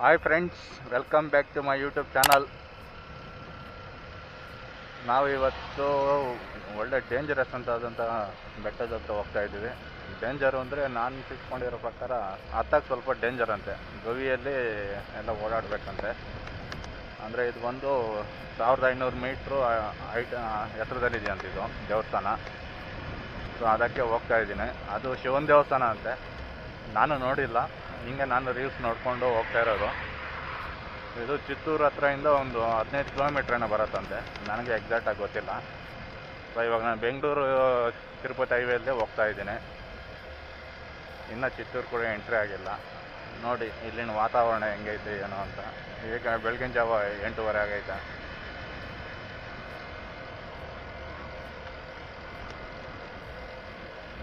Hi friends, welcome back to my YouTube channel. ನಾವು ಇವತ್ತು ಒಳ್ಳೆ ಡೇಂಜರಸ್ ಆದಂಥ ಬೆಟ್ಟದ ಹತ್ರ ಹೋಗ್ತಾ ಇದ್ದೀವಿ. ಡೇಂಜರು ಅಂದರೆ ನಾನು ತಿಳ್ಕೊಂಡಿರೋ ಪ್ರಕಾರ ಹತ್ತಕ್ಕೆ ಸ್ವಲ್ಪ ಡೇಂಜರ್ ಅಂತೆ. ಗವಿಯಲ್ಲಿ ಎಲ್ಲ ಓಡಾಡಬೇಕಂತೆ. ಅಂದರೆ ಇದು ಬಂದು 1500 ಮೀಟ್ರು ಎತ್ತರದಲ್ಲಿದೆಯಂತ ಇದು ದೇವಸ್ಥಾನ. ಸೊ ಅದಕ್ಕೆ ಹೋಗ್ತಾ ಇದ್ದೀನಿ. ಅದು ಶಿವನ ದೇವಸ್ಥಾನ ಅಂತೆ. ನಾನು ನೋಡಿಲ್ಲ, ಹಿಂಗೆ ನಾನು ರೀಲ್ಸ್ ನೋಡಿಕೊಂಡು ಹೋಗ್ತಾ ಇರೋದು. ಇದು ಚಿತ್ತೂರು ಹತ್ರದಿಂದ ಒಂದು 15 ಕಿಲೋಮೀಟ್ರ್ ಏನೋ ಬರುತ್ತಂತೆ, ನನಗೆ ಎಕ್ಸಾಕ್ಟಾಗಿ ಗೊತ್ತಿಲ್ಲ. ಸೊ ಇವಾಗ ನಾನು ಬೆಂಗಳೂರು ತಿರುಪತಿ ಹೈವೇಲ್ಲೇ ಹೋಗ್ತಾ ಇದ್ದೀನಿ. ಇನ್ನೂ ಚಿತ್ತೂರು ಕೂಡ ಎಂಟ್ರಿ ಆಗಿಲ್ಲ. ನೋಡಿ ಇಲ್ಲಿನ ವಾತಾವರಣ ಹೆಂಗೈತೆ ಏನೋ ಅಂತ. ಈಗ ಬೆಳಗಿನ ಜಾವ 8:30 ಆಗೈತೆ.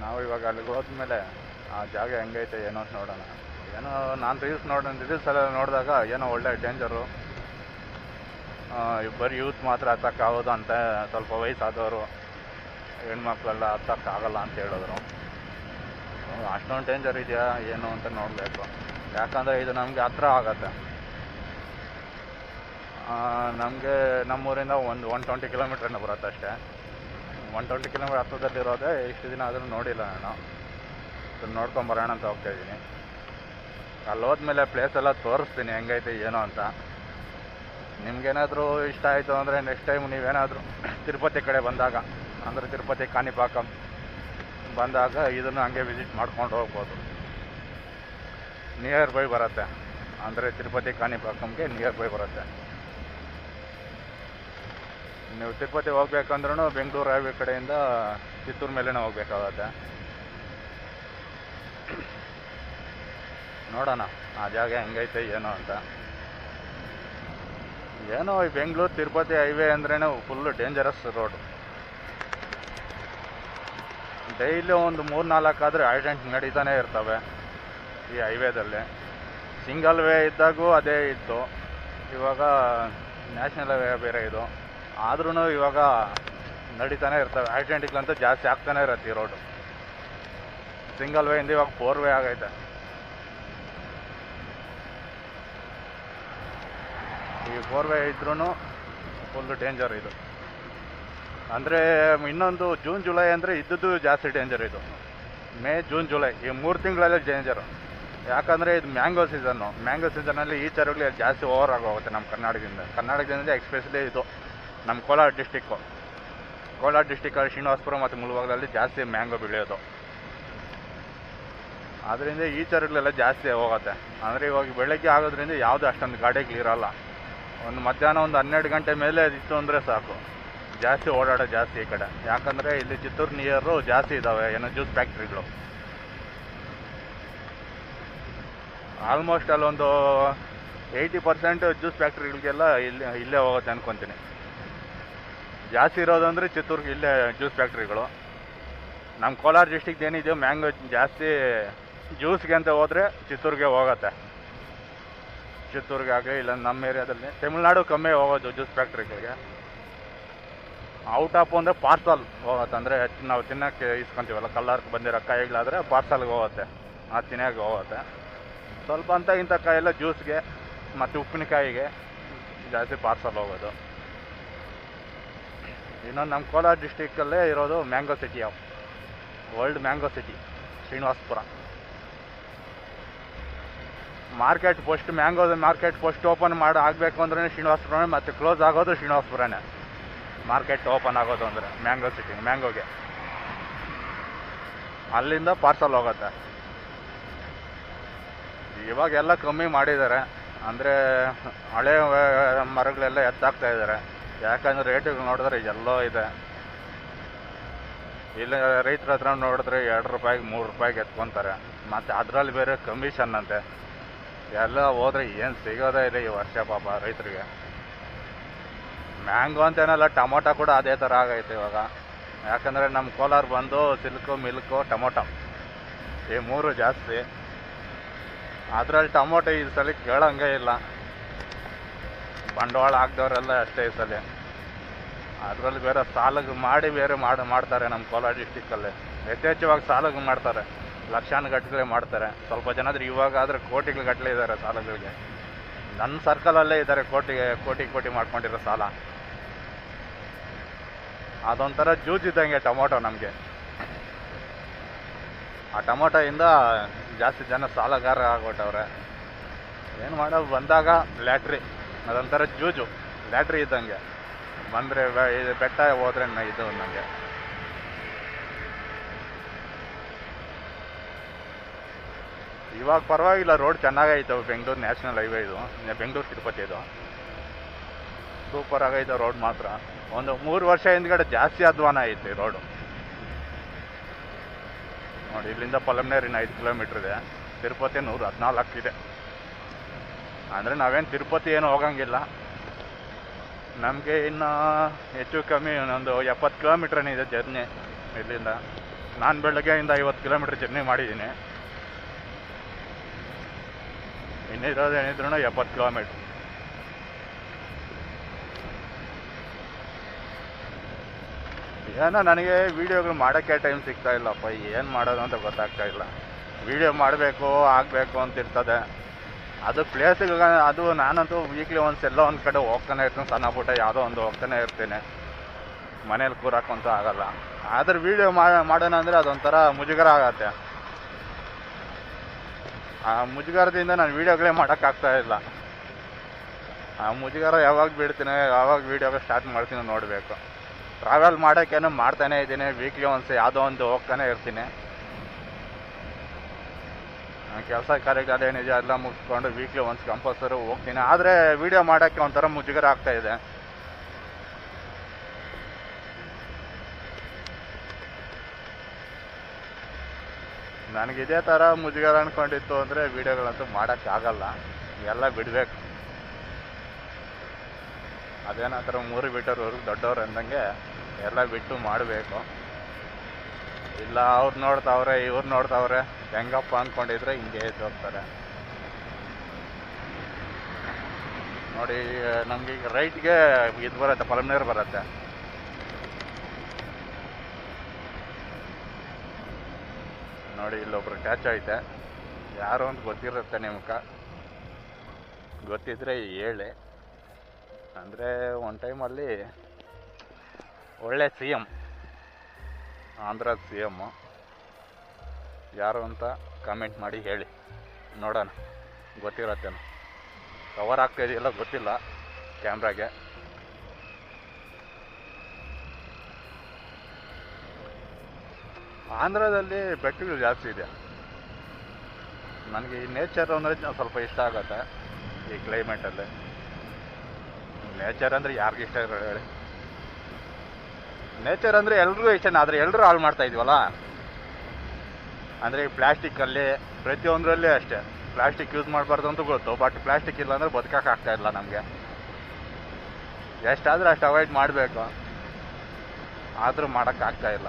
ನಾವು ಇವಾಗ ಅಲ್ಲಿಗೆ ಹೋದ್ಮೇಲೆ ಆ ಜಾಗ ಹೆಂಗೈತೆ ಏನೋ ಅಂತ ನೋಡೋಣ. ಏನೋ ನಾನು ರೀಲ್ಸ್ ಎಲ್ಲ ನೋಡಿದಾಗ ಏನೋ ಒಳ್ಳೆ ಡೇಂಜರು, ಬರೀ ಯೂತ್ ಮಾತ್ರ ಹತ್ತಕ್ಕಾಗೋದು ಅಂತ, ಸ್ವಲ್ಪ ವಯಸ್ಸಾದವರು ಹೆಣ್ಮಕ್ಳೆಲ್ಲ ಹತ್ತಕ್ಕಾಗಲ್ಲ ಅಂತ ಹೇಳಿದ್ರು. ಅಷ್ಟೊಂದು ಡೇಂಜರ್ ಇದೆಯಾ ಏನು ಅಂತ ನೋಡಬೇಕು. ಯಾಕಂದರೆ ಇದು ನಮಗೆ ಹತ್ರ ಆಗತ್ತೆ. ನಮಗೆ ನಮ್ಮೂರಿಂದ ಒಂದು 120 ಕಿಲೋಮೀಟ್ರನ್ನ ಬರುತ್ತೆ ಅಷ್ಟೇ. 120 ಕಿಲೋಮೀಟ್ರ್ ಹತ್ರದಲ್ಲಿರೋದೇ ಇಷ್ಟು ದಿನ ಆದರೂ ನೋಡಿಲ್ಲ ನಾನು. ನೋಡ್ಕೊಂಬರೋಣ ಅಂತ ಹೋಗ್ತಾಯಿದ್ದೀನಿ. ಅಲ್ಲಿ ಹೋದ್ಮೇಲೆ ಪ್ಲೇಸ್ ಎಲ್ಲ ತೋರಿಸ್ತೀನಿ ಹೆಂಗೈತೆ ಏನೋ ಅಂತ. ನಿಮ್ಗೇನಾದರೂ ಇಷ್ಟ ಆಯಿತು ಅಂದರೆ ನೆಕ್ಸ್ಟ್ ಟೈಮ್ ನೀವೇನಾದರೂ ತಿರುಪತಿ ಕಡೆ ಬಂದಾಗ, ಅಂದರೆ ತಿರುಪತಿ ಕಾಣಿಪಾಕಂ ಬಂದಾಗ ಇದನ್ನು ಹಂಗೆ ವಿಸಿಟ್ ಮಾಡ್ಕೊಂಡು ಹೋಗ್ಬೋದು. ನಿಯರ್ ಬೈ ಬರುತ್ತೆ, ಅಂದರೆ ತಿರುಪತಿ ಕಾಣಿಪಾಕಂಗೆ ನಿಯರ್ ಬೈ ಬರುತ್ತೆ. ನೀವು ತಿರುಪತಿ ಹೋಗ್ಬೇಕಂದ್ರೂ ಬೆಂಗಳೂರು ಹೈವೇ ಕಡೆಯಿಂದ ಚಿತ್ತೂರು ಮೇಲೇ ಹೋಗ್ಬೇಕಾಗತ್ತೆ. ನೋಡೋಣ ಆ ಜಾಗ ಹೆಂಗೈತೆ ಏನೋ ಅಂತ. ಏನೋ ಈ ಬೆಂಗಳೂರು ತಿರುಪತಿ ಹೈವೇ ಅಂದ್ರೇ ಫುಲ್ಲು ಡೇಂಜರಸ್ ರೋಡು. ಡೈಲಿ ಒಂದು 3-4 ಆದರೆ ಆಕ್ಸಿಡೆಂಟ್ ನಡೀತಾನೆ ಇರ್ತವೆ ಈ ಹೈವೇದಲ್ಲಿ. ಸಿಂಗಲ್ ವೇ ಇದ್ದಾಗೂ ಅದೇ ಇತ್ತು, ಇವಾಗ ನ್ಯಾಷನಲ್ ವೇ ಬೇರೆ ಇದು. ಆದ್ರೂ ಇವಾಗ ನಡೀತಾನೆ ಇರ್ತವೆ ಆಕ್ಸಿಡೆಂಟ್ಗಳಂತೂ ಜಾಸ್ತಿ ಆಗ್ತಾನೆ ಇರುತ್ತೆ ಈ ರೋಡು. ಸಿಂಗಲ್ ವೇಯಿಂದ ಇವಾಗ 4 ವೇ ಆಗೈತೆ. ಈ 4 ವೇ ಇದ್ರೂ ಫುಲ್ಲು ಡೇಂಜರ್ ಇದು. ಅಂದರೆ ಇನ್ನೊಂದು ಜೂನ್ ಜುಲೈ ಅಂದರೆ ಇದ್ದದ್ದು ಜಾಸ್ತಿ ಡೇಂಜರ್ ಇದು. ಮೇ ಜೂನ್ ಜುಲೈ ಈ 3 ತಿಂಗಳಲ್ಲೇ ಡೇಂಜರು. ಯಾಕಂದರೆ ಇದು ಮ್ಯಾಂಗೋ ಸೀಸನಲ್ಲಿ ಈ ಚರಗಳು ಜಾಸ್ತಿ ಓವರ್ ಆಗೋಗುತ್ತೆ ನಮ್ಮ ಕರ್ನಾಟಕದಿಂದ ಎಕ್ಸ್ಪೆಷಲಿ ಇದು ನಮ್ಮ ಕೋಲಾರ ಡಿಸ್ಟಿಕ್ಕಲ್ಲಿ ಶ್ರೀನಿವಾಸಪುರ ಮತ್ತು ಮುಳಬಾಗಲಲ್ಲಿ ಜಾಸ್ತಿ ಮ್ಯಾಂಗೋ ಬೆಳೆಯೋದು. ಅದರಿಂದ ಈ ಚರಗಳೆಲ್ಲ ಜಾಸ್ತಿ ಹೋಗುತ್ತೆ. ಅಂದರೆ ಇವಾಗ ಬೆಳಗ್ಗೆ ಆಗೋದ್ರಿಂದ ಯಾವುದೂ ಅಷ್ಟೊಂದು ಗಾಡಿಗಳಿರಲ್ಲ. ಒಂದು ಮಧ್ಯಾಹ್ನ ಒಂದು 12 ಗಂಟೆ ಮೇಲೆ ಇತ್ತು ಅಂದರೆ ಸಾಕು, ಜಾಸ್ತಿ ಓಡಾಡೋ ಜಾಸ್ತಿ ಈ ಕಡೆ. ಯಾಕಂದರೆ ಇಲ್ಲಿ ಚಿತ್ತೂರು ನಿಯರು ಜಾಸ್ತಿ ಇದ್ದಾವೆ ಏನೋ ಜ್ಯೂಸ್ ಫ್ಯಾಕ್ಟ್ರಿಗಳು. ಆಲ್ಮೋಸ್ಟ್ ಅಲ್ಲೊಂದು 80% ಜ್ಯೂಸ್ ಫ್ಯಾಕ್ಟ್ರಿಗಳಿಗೆಲ್ಲ ಇಲ್ಲೇ ಹೋಗುತ್ತೆ ಅಂದ್ಕೊತೀನಿ. ಜಾಸ್ತಿ ಇರೋದಂದರೆ ಚಿತ್ತೂರಿಗೆ ಇಲ್ಲೇ ಜ್ಯೂಸ್ ಫ್ಯಾಕ್ಟ್ರಿಗಳು. ನಮ್ಮ ಕೋಲಾರ ಡಿಸ್ಟಿಕ್ದು ಏನಿದೆಯೋ ಮ್ಯಾಂಗೋ ಜಾಸ್ತಿ ಜ್ಯೂಸ್ಗೆ ಅಂತ ಹೋದರೆ ಚಿತ್ತೂರಿಗೆ ಹೋಗುತ್ತೆ. ಚಿತ್ತೂರಿಗೆ ಆಗಲಿ ಇಲ್ಲ ನಮ್ಮ ಏರಿಯಾದಲ್ಲಿ ತಮಿಳ್ನಾಡು ಕಮ್ಮಿ ಹೋಗೋದು ಜ್ಯೂಸ್ ಫ್ಯಾಕ್ಟ್ರಿಗಳಿಗೆ. ಔಟ್ ಆಫ್ ಅಂದರೆ ಪಾರ್ಸಲ್ ಹೋಗುತ್ತೆ. ಅಂದರೆ ನಾವು ತಿನ್ನೋಕ್ಕೆ ಇಸ್ಕೊತೀವಲ್ಲ, ಕಲ್ಲರ್ಗೆ ಬಂದಿರೋ ಕಾಯಿಗಳಾದರೆ ಪಾರ್ಸಲ್ಗೆ ಹೋಗುತ್ತೆ, ಆ ತಿನ್ನೋಕ್ಕೆ ಹೋಗುತ್ತೆ. ಸ್ವಲ್ಪ ಅಂತ ಇಂಥ ಕಾಯೆಲ್ಲ ಜ್ಯೂಸ್ಗೆ ಮತ್ತು ಉಪ್ಪಿನಕಾಯಿಗೆ ಜಾಸ್ತಿ ಪಾರ್ಸಲ್ ಹೋಗೋದು. ಇನ್ನೊಂದು ನಮ್ಮ ಕೋಲಾರ ಡಿಸ್ಟಿಕ್ಕಲ್ಲೇ ಇರೋದು mango city, world mango city Srinivasapura. ಮ್ಯಾಂಗೋದ ಮಾರ್ಕೆಟ್ ಫಸ್ಟ್ ಓಪನ್ ಆಗಬೇಕು ಅಂದ್ರೆ ಶ್ರೀನಿವಾಸಪುರನೇ, ಮತ್ತು ಕ್ಲೋಸ್ ಆಗೋದು ಶ್ರೀನಿವಾಸಪುರನೇ. ಮಾರ್ಕೆಟ್ ಓಪನ್ ಆಗೋದು ಅಂದರೆ ಮ್ಯಾಂಗೋ ಸಿಟಿ, ಮ್ಯಾಂಗೋಗೆ ಅಲ್ಲಿಂದ ಪಾರ್ಸಲ್ ಹೋಗುತ್ತೆ. ಇವಾಗೆಲ್ಲ ಕಮ್ಮಿ ಮಾಡಿದ್ದಾರೆ, ಅಂದರೆ ಹಳೆ ಮರಗಳೆಲ್ಲ ಎತ್ತಾಕ್ತಾ ಇದ್ದಾರೆ. ಯಾಕಂದರೆ ರೇಟುಗಳು ನೋಡಿದ್ರೆ ಎಲ್ಲೋ ಇದೆ. ಇಲ್ಲ ರೈತರ ಹತ್ರ ನೋಡಿದ್ರೆ 2 ರೂಪಾಯಿಗೆ 3 ರೂಪಾಯಿಗೆ ಎತ್ಕೊತಾರೆ. ಮತ್ತು ಅದರಲ್ಲಿ ಬೇರೆ ಕಮಿಷನ್ ಅಂತೆ. ಎಲ್ಲ ಹೋದರೆ ಏನು ಸಿಗೋದೇ ಇಲ್ಲ ಈ ವರ್ಷ ಪಾಪ ರೈತರಿಗೆ. ಮ್ಯಾಂಗೋ ಅಂತೇನಲ್ಲ, ಟೊಮೊಟೊ ಕೂಡ ಅದೇ ಥರ ಆಗೈತೆ ಇವಾಗ. ಯಾಕಂದರೆ ನಮ್ಮ ಕೋಲಾರ ಬಂದು ಸಿಲ್ಕು, ಮಿಲ್ಕು, ಟೊಮೊಟೊ ಈ 3 ಜಾಸ್ತಿ. ಅದರಲ್ಲಿ ಟೊಮೊಟೊ ಈ ಸಲ ಕೇಳೋಂಗೆ ಇಲ್ಲ. ಬಂಡವಾಳ ಹಾಕ್ದವರೆಲ್ಲ ಅಷ್ಟೇ ಈ ಸಲ. ಅದರಲ್ಲಿ ಬೇರೆ ಸಾಲಗೆ ಮಾಡಿ ಮಾಡ್ತಾರೆ ನಮ್ಮ ಕೋಲಾರ ಡಿಸ್ಟಿಕ್ಕಲ್ಲಿ. ಯಥೇಚ್ಛವಾಗಿ ಸಾಲಗೆ ಮಾಡ್ತಾರೆ, ಲಕ್ಷಾನುಗಟ್ಟಲೆ ಮಾಡ್ತಾರೆ. ಸ್ವಲ್ಪ ಜನ ಆದರೆ ಇವಾಗ ಆದರೆ ಕೋಟಿಗಟ್ಟಲೆ ಇದ್ದಾರೆ ಸಾಲಗಳಿಗೆ. ನನ್ನ ಸರ್ಕಲಲ್ಲೇ ಇದ್ದಾರೆ ಕೋಟಿ ಕೋಟಿ ಮಾಡ್ಕೊಂಡಿರೋ ಸಾಲ. ಅದೊಂಥರ ಜೂಜಿದ್ದಂಗೆ ಟೊಮೊಟೊ ನಮಗೆ. ಆ ಟೊಮೊಟೊಯಿಂದ ಜಾಸ್ತಿ ಜನ ಸಾಲಗಾರ ಆಗ್ಬಿಟ್ಟವ್ರೆ. ಏನು ಮಾಡೋದು, ಬಂದಾಗ ಲ್ಯಾಟ್ರಿ, ಅದೊಂಥರ ಜೂಜು, ಲ್ಯಾಟ್ರಿ ಇದ್ದಂಗೆ. ಬಂದರೆ ಬೆಟ್ಟ, ಹೋದ್ರೆ ಇದು ನನಗೆ. ಇವಾಗ ಪರವಾಗಿಲ್ಲ, ರೋಡ್ ಚೆನ್ನಾಗೈತೆ. ಬೆಂಗಳೂರು ನ್ಯಾಷನಲ್ ಹೈವೇ ಇದು, ಬೆಂಗಳೂರು ತಿರುಪತಿ ಇದು ಸೂಪರ್ ಆಗೈತೆ ರೋಡ್ ಮಾತ್ರ. ಒಂದು 3 ವರ್ಷ ಹಿಂದ್ಗಡೆ ಜಾಸ್ತಿ ಅಧ್ವಾನ ಐತೆ ರೋಡು. ನೋಡಿ, ಇಲ್ಲಿಂದ ಪಲಮ್ನೇರಿನ 5 ಕಿಲೋಮೀಟ್ರ್ ಇದೆ, ತಿರುಪತಿ 114 ಇದೆ. ಅಂದರೆ ನಾವೇನು ತಿರುಪತಿ ಏನು ಹೋಗಂಗಿಲ್ಲ, ನಮಗೆ ಇನ್ನು ಹೆಚ್ಚು ಕಮ್ಮಿ ಒಂದು 70 ಕಿಲೋಮೀಟ್ರನಿದೆ ಜರ್ನಿ ಇಲ್ಲಿಂದ. ನಾನು ಬೆಳಗ್ಗೆಯಿಂದ 50 ಕಿಲೋಮೀಟ್ರ್ ಜರ್ನಿ ಮಾಡಿದ್ದೀನಿ. ಇನ್ನಿರೋದೇನಿದ್ರು 70 ಕಿಲೋಮೀಟ್ರ್. ಏನೋ ನನಗೆ ವೀಡಿಯೋಗಳು ಮಾಡೋಕ್ಕೆ ಟೈಮ್ ಸಿಗ್ತಾ ಇಲ್ಲಪ್ಪ. ಏನು ಮಾಡೋದು ಅಂತ ಗೊತ್ತಾಗ್ತಾ ಇಲ್ಲ. ವೀಡಿಯೋ ಮಾಡಬೇಕು, ಆಗಬೇಕು ಅಂತ ಇರ್ತದೆ. ಅದು ಪ್ಲೇಸಿಗೆ ಅದು ನಾನಂತೂ ವೀಕ್ಲಿ ಒನ್ಸ್ ಎಲ್ಲೋ ಒಂದು ಕಡೆ ಹೋಗ್ತಾನೆ ಇರ್ತೀನಿ. ಸಣ್ಣ ಪುಟ್ಟ ಯಾವುದೋ ಒಂದು ಹೋಗ್ತಾನೆ ಇರ್ತೀನಿ. ಮನೇಲಿ ಕೂರಾಕಂತೂ ಆಗಲ್ಲ. ಆದ್ರೆ ವೀಡಿಯೋ ಮಾಡೋಣ ಅಂದರೆ ಅದೊಂಥರ ಮುಜುಗರ ಆಗತ್ತೆ. ಆ ಮುಜುಗರದಿಂದ ನಾನು ವೀಡಿಯೋಗಳೇ ಮಾಡೋಕ್ಕಾಗ್ತಾ ಇಲ್ಲ. ಆ ಮುಜುಗರ ಯಾವಾಗ ಬಿಡ್ತೀನಿ, ಯಾವಾಗ ವೀಡಿಯೋಗೆ ಸ್ಟಾರ್ಟ್ ಮಾಡ್ತೀನಿ ನೋಡಬೇಕು. ಟ್ರಾವೆಲ್ ಮಾಡೋಕ್ಕೇನೋ ಮಾಡ್ತಾನೇ ಇದ್ದೀನಿ. ವೀಕ್ಲಿ ಒನ್ಸ್ ಯಾವುದೋ ಒಂದು ಹೋಗ್ತಾನೆ ಇರ್ತೀನಿ. ಕೆಲಸ ಕಾರ್ಯಗಳು ಏನಿದೆ ಎಲ್ಲ ಮುಗಿಸ್ಕೊಂಡು ವೀಕ್ಲಿ ಒನ್ಸ್ ಕಂಪಲ್ಸರಿ ಹೋಗ್ತೀನಿ. ಆದರೆ ವೀಡಿಯೋ ಮಾಡೋಕ್ಕೆ ಒಂಥರ ಮುಜುಗರ ಆಗ್ತಾ ಇದೆ. ನನಗೆ ಇದೇ ಥರ ಮುಜುಗರ ಅಂದ್ಕೊಂಡಿತ್ತು ಅಂದರೆ ವೀಡಿಯೋಗಳಂತೂ ಮಾಡೋಕ್ಕಾಗಲ್ಲ, ಎಲ್ಲ ಬಿಡಬೇಕು. ಅದೇನಾತರ 3 ಮೀಟರ್ವರೆಗೂ ದೊಡ್ಡವ್ರು ಅಂದಂಗೆ ಎಲ್ಲ ಬಿಟ್ಟು ಮಾಡಬೇಕು. ಇಲ್ಲ ಅವ್ರು ನೋಡ್ತಾವ್ರೆ, ಇವ್ರು ನೋಡ್ತಾವ್ರೆ, ಹೆಂಗಪ್ಪ ಅಂದ್ಕೊಂಡಿದ್ರೆ ಹಿಂಗೆ ಎದ್ದು ಹೋಗ್ತಾರೆ. ನೋಡಿ, ನಮಗೆ ಈಗ ರೈಟ್ಗೆ ಇದು ಬರುತ್ತೆ, ಪಲಮ್ನೇರ್ ಬರುತ್ತೆ. ನೋಡಿ, ಇಲ್ಲೊಬ್ರು ಕ್ಯಾಚ್ ಐತೆ. ಯಾರು ಅಂತ ಗೊತ್ತಿರುತ್ತೆ ನಿಮ್ಗೆ, ಗೊತ್ತಿದ್ರೆ ಹೇಳಿ. ಅಂದರೆ ಒಂದು ಟೈಮಲ್ಲಿ ಒಳ್ಳೆ CM, ಆಂಧ್ರದ CM ಯಾರು ಅಂತ ಕಾಮೆಂಟ್ ಮಾಡಿ ಹೇಳಿ ನೋಡೋಣ, ಗೊತ್ತಿರತ್ತೇನೋ. ಕವರ್ ಆಗ್ತಾಯಿದೆಯಲ್ಲ ಗೊತ್ತಿಲ್ಲ ಕ್ಯಾಮ್ರಾಗೆ. ಆಂಧ್ರದಲ್ಲಿ ಬೆಟ್ಟಗಳು ಜಾಸ್ತಿ ಇದೆ. ನನಗೆ ಈ ನೇಚರ್ ಅಂದರೆ ಸ್ವಲ್ಪ ಇಷ್ಟ ಆಗುತ್ತೆ. ಈ ಕ್ಲೈಮೇಟಲ್ಲಿ ನೇಚರ್ ಅಂದರೆ ಯಾರಿಗೂ ಇಷ್ಟ ಇರೋ ಹೇಳಿ. ನೇಚರ್ ಅಂದರೆ ಎಲ್ರಿಗೂ ಇಷ್ಟ, ಆದರೆ ಎಲ್ಲರೂ ಹಾಳು ಮಾಡ್ತಾ ಇದೀವಲ್ಲ. ಅಂದರೆ ಈ ಪ್ಲಾಸ್ಟಿಕ್ಕಲ್ಲಿ ಪ್ರತಿಯೊಂದರಲ್ಲಿ ಅಷ್ಟೇ. ಪ್ಲಾಸ್ಟಿಕ್ ಯೂಸ್ ಮಾಡಬಾರ್ದು ಅಂತ ಗೊತ್ತು, ಬಟ್ ಪ್ಲಾಸ್ಟಿಕ್ ಇಲ್ಲ ಅಂದರೆ ಬದುಕೋಕ್ಕಾಗ್ತಾ ಇಲ್ಲ ನಮಗೆ. ಎಷ್ಟಾದರೂ ಅಷ್ಟು ಅವಾಯ್ಡ್ ಮಾಡಬೇಕು, ಆದರೂ ಮಾಡೋಕ್ಕಾಗ್ತಾ ಇಲ್ಲ.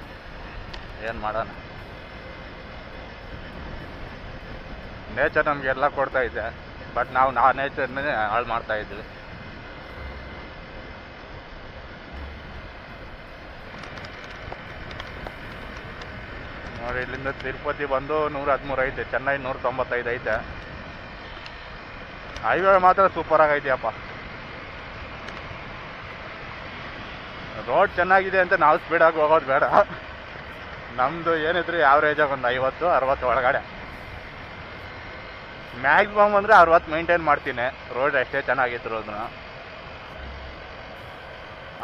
ಏನು ಮಾಡೋಣ, ನೇಚರ್ ನಮಗೆಲ್ಲ ಕೊಡ್ತಾ ಇದೆ, ಬಟ್ ನಾವು ನೇಚರ್ನೇ ಹಾಳು ಮಾಡ್ತಾ ಇದ್ವಿ. ನೋಡಿ, ಇಲ್ಲಿಂದ ತಿರುಪತಿ ಬಂದು 113 ಐತೆ, ಚೆನ್ನೈ 195 ಐತೆ. ಹೈವೇ ಮಾತ್ರ ಸೂಪರ್ ಆಗೈತೆಯಪ್ಪ. ರೋಡ್ ಚೆನ್ನಾಗಿದೆ ಅಂತ ನಾವು ಸ್ಪೀಡಾಗಿ ಹೋಗೋದು ಬೇಡ. ನಮ್ಮದು ಏನಿದ್ರು ಯಾವ್ರೇಜಾಗಿ ಒಂದು 50-60 ಒಳಗಡೆ, ಮ್ಯಾಕ್ಸಿಮಮ್ ಅಂದರೆ 60 ಮೇಂಟೈನ್ ಮಾಡ್ತೀನಿ. ರೋಡ್ ಎಷ್ಟೇ ಚೆನ್ನಾಗಿದ್ರು ಅದನ್ನು.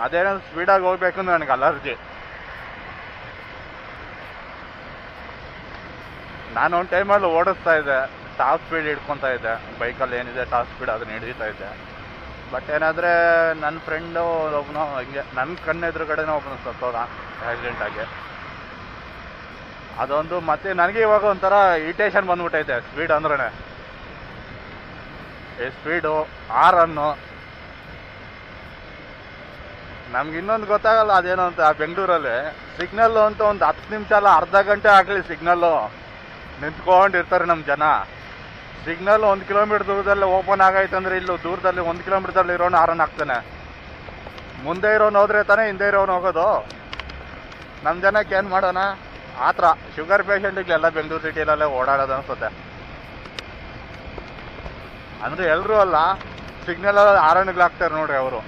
ಅದೇನೋ ಸ್ಪೀಡಾಗಿ ಹೋಗ್ಬೇಕು ಅಂದ್ರೆ ನನಗೆ ಅಲರ್ಜಿ. ನಾನು ಒಂದು ಟೈಮಲ್ಲಿ ಓಡಿಸ್ತಾ ಇದ್ದೆ, ಟಾಪ್ ಸ್ಪೀಡ್ ಹಿಡ್ಕೊತಾ ಇದ್ದೆ. ಬೈಕಲ್ಲಿ ಏನಿದೆ ಟಾಪ್ ಸ್ಪೀಡ್ ಅದನ್ನು ಹಿಡಿತಾ ಇದ್ದೆ. ಬಟ್ ಏನಾದರೆ ನನ್ನ ಫ್ರೆಂಡು ಒಬ್ಬನು ಹಿಂಗೆ ನನ್ನ ಕಣ್ಣೆದುರುಗಡೆನೇ ಒಬ್ಬನು ಸತ್ತೋದ ಆಕ್ಸಿಡೆಂಟಾಗಿ. ಅದೊಂದು ಮತ್ತೆ ನನಗೆ ಇವಾಗ ಒಂಥರ ಇರಿಟೇಷನ್ ಬಂದ್ಬಿಟ್ಟೈತೆ ಸ್ಪೀಡ್ ಅಂದ್ರೇ. ಈ ಸ್ಪೀಡು, ಹಾರನ್ನು ನಮ್ಗೆ ಇನ್ನೊಂದು ಗೊತ್ತಾಗಲ್ಲ ಅದೇನೋ ಅಂತ. ಬೆಂಗಳೂರಲ್ಲಿ ಸಿಗ್ನಲ್ಲು ಅಂತ ಒಂದು 10 ನಿಮಿಷ ಅಲ್ಲ, ಅರ್ಧ ಗಂಟೆ ಆಗಲಿ ಸಿಗ್ನಲ್ಲು ನಿಂತ್ಕೊಂಡಿರ್ತಾರೆ ನಮ್ಮ ಜನ. ಸಿಗ್ನಲ್ 1 ಕಿಲೋಮೀಟ್ರ್ ದೂರದಲ್ಲಿ ಓಪನ್ ಆಗೈತೆ ಅಂದರೆ ಇಲ್ಲೂ ದೂರದಲ್ಲಿ 1 ಕಿಲೋಮೀಟ್ರಲ್ಲಿ ಇರೋನು ಹಾರನ್ ಹಾಕ್ತಾನೆ. ಮುಂದೆ ಇರೋನು ಹೋದ್ರೆ ತಾನೇ ಹಿಂದೆ ಇರೋನು ಹೋಗೋದು. ನಮ್ಮ ಜನಕ್ಕೆ ಏನು ಮಾಡೋಣ, ಆ ಥರ ಶುಗರ್ ಪೇಷಂಟಿಗೆಲ್ಲ ಬೆಂಗಳೂರು ಸಿಟಿಯಲ್ಲೇ ಓಡಾಡೋದು ಅನ್ಸುತ್ತೆ. ಅಂದರೆ ಎಲ್ಲರೂ ಅಲ್ಲ, ಸಿಗ್ನಲ್ ಹಾಕ್ತಾರೆ ನೋಡ್ರಿ ಅವರು.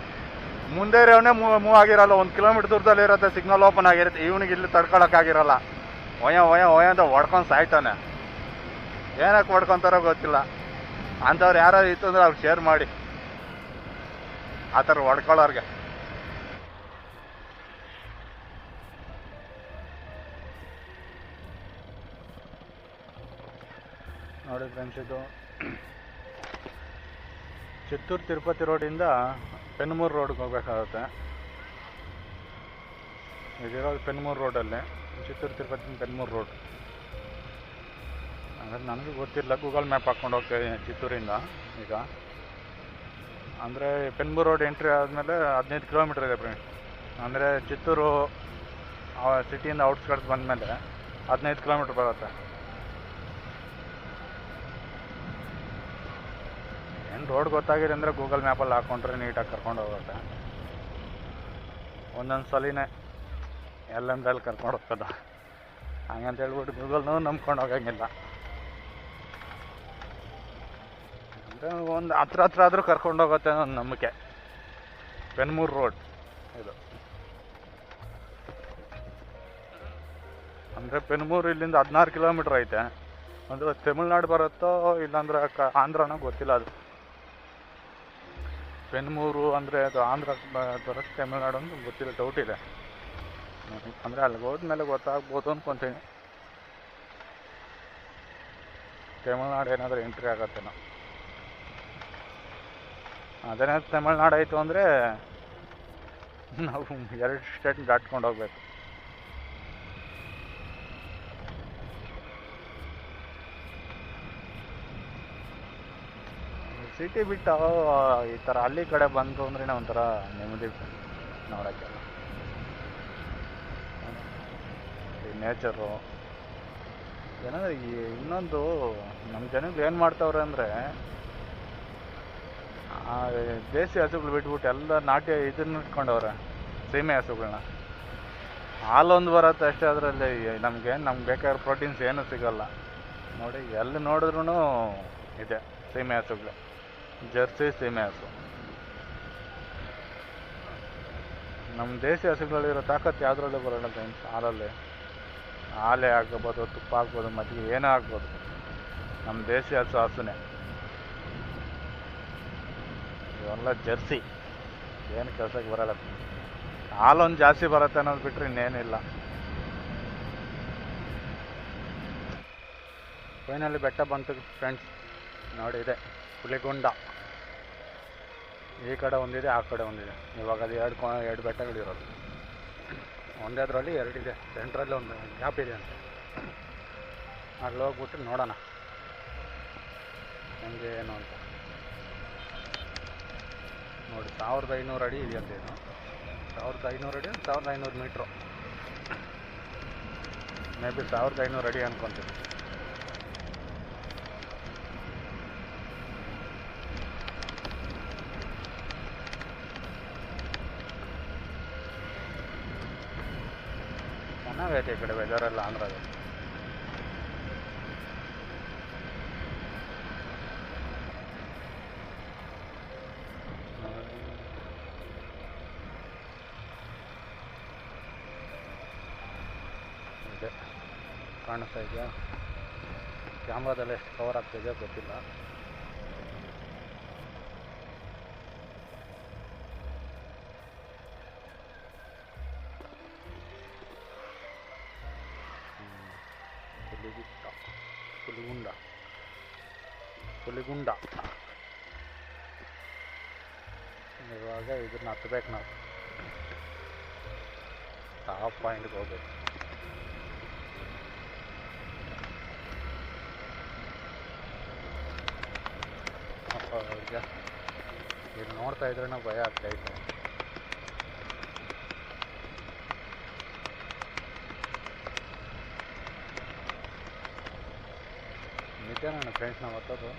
ಮುಂದೆ ಇರೋವನೇ ಮೂವ್ ಆಗಿರಲ್ಲ, 1 ಕಿಲೋಮೀಟರ್ ದೂರದಲ್ಲಿ ಇರುತ್ತೆ, ಸಿಗ್ನಲ್ ಓಪನ್ ಆಗಿರುತ್ತೆ. ಇವನಿಗೆ ಇಲ್ಲಿ ತಡ್ಕೊಳಕ್ಕಾಗಿರಲ್ಲ, ಒಯ ಅಂತ ಹೊಡ್ಕೊಂಡು ಸಾಯ್ತಾನೆ. ಏನಕ್ಕೆ ಹೊಡ್ಕೊತಾರೋ ಗೊತ್ತಿಲ್ಲ. ಅಂಥವ್ರು ಯಾರು ಇತ್ತು ಅಂದ್ರೆ ಅವ್ರು ಶೇರ್ ಮಾಡಿ, ಆ ಥರ ಹೊಡ್ಕೊಳ್ಳೋರ್ಗೆ. ನೋಡಿ ಫ್ರೆಂಡ್ಸ್, ಇದು ಚಿತ್ತೂರು ತಿರುಪತಿ ರೋಡಿಂದ ಪೆನ್ಮೂರು ರೋಡ್ಗೆ ಹೋಗ್ಬೇಕಾಗುತ್ತೆ. ಇದಿರೋದು ಪೆನ್ಮೂರು ರೋಡಲ್ಲಿ, ಚಿತ್ತೂರು ತಿರುಪತಿ ಪೆನ್ಮೂರು ರೋಡ್. ಅಂದರೆ ನನಗೂ ಗೊತ್ತಿಲ್ಲ, ಗೂಗಲ್ ಮ್ಯಾಪ್ ಹಾಕ್ಕೊಂಡು ಹೋಗ್ತೀನಿ ಚಿತ್ತೂರಿಂದ. ಈಗ ಅಂದರೆ ಪೆನ್ಮೂರು ರೋಡ್ ಎಂಟ್ರಿ ಆದಮೇಲೆ 15 ಕಿಲೋಮೀಟ್ರ್ ಇದೆ ಫ್ರೆಂಡ್ಸ್. ಅಂದರೆ ಚಿತ್ತೂರು ಸಿಟಿಯಿಂದ ಔಟ್ಸ್ಕರ್ಟ್ಸ್ ಬಂದಮೇಲೆ 15 ಕಿಲೋಮೀಟ್ರ್ ಬರುತ್ತೆ. ಏನು ರೋಡ್ ಗೊತ್ತಾಗಿದೆ ಅಂದರೆ ಗೂಗಲ್ ಮ್ಯಾಪಲ್ಲಿ ಹಾಕ್ಕೊಂಡ್ರೆ ನೀಟಾಗಿ ಕರ್ಕೊಂಡು ಹೋಗುತ್ತೆ. ಒಂದೊಂದು ಸಲಿನೇ ಎಲ್ಲಂದ್ರಲ್ಲಿ ಕರ್ಕೊಂಡು ಹೋಗ್ತದ, ಹಂಗಂತ ಹೇಳ್ಬಿಟ್ಟು ಗೂಗಲ್ನೂ ನಂಬ್ಕೊಂಡು ಹೋಗಂಗಿಲ್ಲ. ಅಂದರೆ ಒಂದು ಹತ್ರ ಆದರೂ ಕರ್ಕೊಂಡು ಹೋಗುತ್ತೆ ಅನ್ನೋ ನಂಬಿಕೆ. ಪೆನ್ಮೂರು ರೋಡ್ ಇದು. ಅಂದರೆ ಪೆನ್ಮೂರು ಇಲ್ಲಿಂದ 16 ಕಿಲೋಮೀಟ್ರ್ ಐತೆ. ಅಂದರೆ ತಮಿಳ್ನಾಡು ಬರುತ್ತೋ ಇಲ್ಲಾಂದ್ರೆ ಆಂಧ್ರನೋ ಗೊತ್ತಿಲ್ಲ. ಅದು ಪೆನ್ಮೂರು ಅಂದರೆ ಅದು ಆಂಧ್ರ ಬರುತ್ತೆ, ತಮಿಳ್ನಾಡು ಅಂತ ಗೊತ್ತಿಲ್ಲ, ಡೌಟ್ ಇದೆ. ಅಂದರೆ ಅಲ್ಲಿಗೆ ಹೋದ್ಮೇಲೆ ಗೊತ್ತಾಗ್ಬೋದು ಅಂದ್ಕೊತೀನಿ. ತಮಿಳ್ನಾಡು ಏನಾದರೂ ಎಂಟ್ರಿ ಆಗತ್ತೇನೋ. ಅದೇನೇ ತಮಿಳ್ನಾಡು ಆಯಿತು ಅಂದರೆ ನಾವು 2 ಸ್ಟೇಟ್ ದಾಟ್ಕೊಂಡು ಹೋಗ್ಬೇಕು. ಸಿಟಿ ಬಿಟ್ಟು ಈ ಥರ ಹಳ್ಳಿ ಕಡೆ ಬಂತು ಅಂದ್ರೆ ಒಂಥರ ನೆಮ್ಮದಿ ನೋಡೋಕ್ಕೆಲ್ಲ. ಈ ನೇಚರು ಏನಂದರೆ ಇನ್ನೊಂದು ನಮ್ಮ ಜನಗಳು ಏನು ಮಾಡ್ತಾವ್ರೆ ಅಂದರೆ, ದೇಸಿ ಹಸುಗಳು ಬಿಟ್ಬಿಟ್ಟು ಎಲ್ಲ ನಾಟಿ ಇದನ್ನ ಇಟ್ಕೊಂಡವ್ರೆ, ಸೀಮೆ ಹಸುಗಳನ್ನ. ಹಾಲೊಂದು ಬರುತ್ತೆ ಅಷ್ಟೇ, ಅದರಲ್ಲಿ ನಮ್ಗೆ ಬೇಕಾಗಿರೋ ಪ್ರೋಟೀನ್ಸ್ ಏನೂ ಸಿಗೋಲ್ಲ. ನೋಡಿ ಎಲ್ಲಿ ನೋಡಿದ್ರೂ ಇದೆ ಸೀಮೆ ಹಸುಗಳು, ಜರ್ಸಿ ಸೀಮೆ ಹಸು. ನಮ್ಮ ದೇಸಿ ಹಸುಗಳಿರೋ ತಾಕತ್ತು ಯಾವುದ್ರಲ್ಲೂ ಬರೋಲ್ಲ ಫ್ರೆಂಡ್ಸ್. ಹಾಲೇ ಆಗ್ಬೋದು, ತುಪ್ಪ ಆಗ್ಬೋದು, ಮಜ್ಜಿಗೆ ಏನೋ ಆಗ್ಬೋದು, ನಮ್ಮ ದೇಸಿ ಹಸುನೇ. ಇವೆಲ್ಲ ಜರ್ಸಿ, ಏನು ಕೆಲಸಕ್ಕೆ ಬರೋಲ್ಲ. ಹಾಲೊಂದು ಜಾಸ್ತಿ ಬರುತ್ತೆ ಅನ್ನೋದು ಬಿಟ್ಟರೆ ಇನ್ನೇನಿಲ್ಲ. ಫೈನಲಿ ಬೆಟ್ಟ ಬಂತು ಫ್ರೆಂಡ್ಸ್. ನೋಡಿ ಇದೆ ಹುಲಿಗುಂಡ. ಈ ಕಡೆ ಒಂದಿದೆ, ಆ ಕಡೆ ಒಂದಿದೆ. ಇವಾಗ ಅದು ಎರಡು ಬೆಟ್ಟಗಳಿರೋದು. ಒಂದೇ ಅದರಲ್ಲಿ 2 ಇದೆ, ಸೆಂಟ್ರಲ್ಲಿ ಒಂದು ಗ್ಯಾಪ್ ಇದೆ ಅಂತ. ಅಲ್ಲಿ ಹೋಗ್ಬಿಟ್ಟು ನೋಡೋಣ ಹೆಂಗೆ ಏನು ಅಂತ. ನೋಡಿ 1500 ಅಡಿ ಇದೆಯಂತ. ಇದು 1500 ಅಡಿ, 1500 ಮೀಟ್ರು, ಮೇ ಬಿ 1500 ಅಡಿ ಅನ್ಕೊತೀನಿ. ಚೆನ್ನಾಗೈತೆ ಈ ಕಡೆ ವೆದರೆಲ್ಲ ಆಂಧ್ರದಲ್ಲಿ. ಇದೆ ಕಾಣಿಸ್ತಾ ಇದೆಯಾ? ಕ್ಯಾಮ್ರಾದಲ್ಲಿ ಎಷ್ಟು ಕವರ್ ಆಗ್ತಿದೆಯೋ ಗೊತ್ತಿಲ್ಲ. ಹುಲಿಗುಂಡ. ಇವಾಗ ಇದನ್ನ ಹತ್ಬೇಕು ನಾವು. ಟಾಪ್ ಪಾಯಿಂಟ್ಗೆ ಹೋಗ್ಬೇಕು. ಈಗ ಇಲ್ಲಿ ನೋಡ್ತಾ ಇದ್ರೆ ಭಯ ಆಗ್ತಾಯಿತ್ತು. ನಿಜ ನನ್ನ ಫ್ರೆಂಡ್ಸ್ ನಾವು ಹೊತ್ತದು.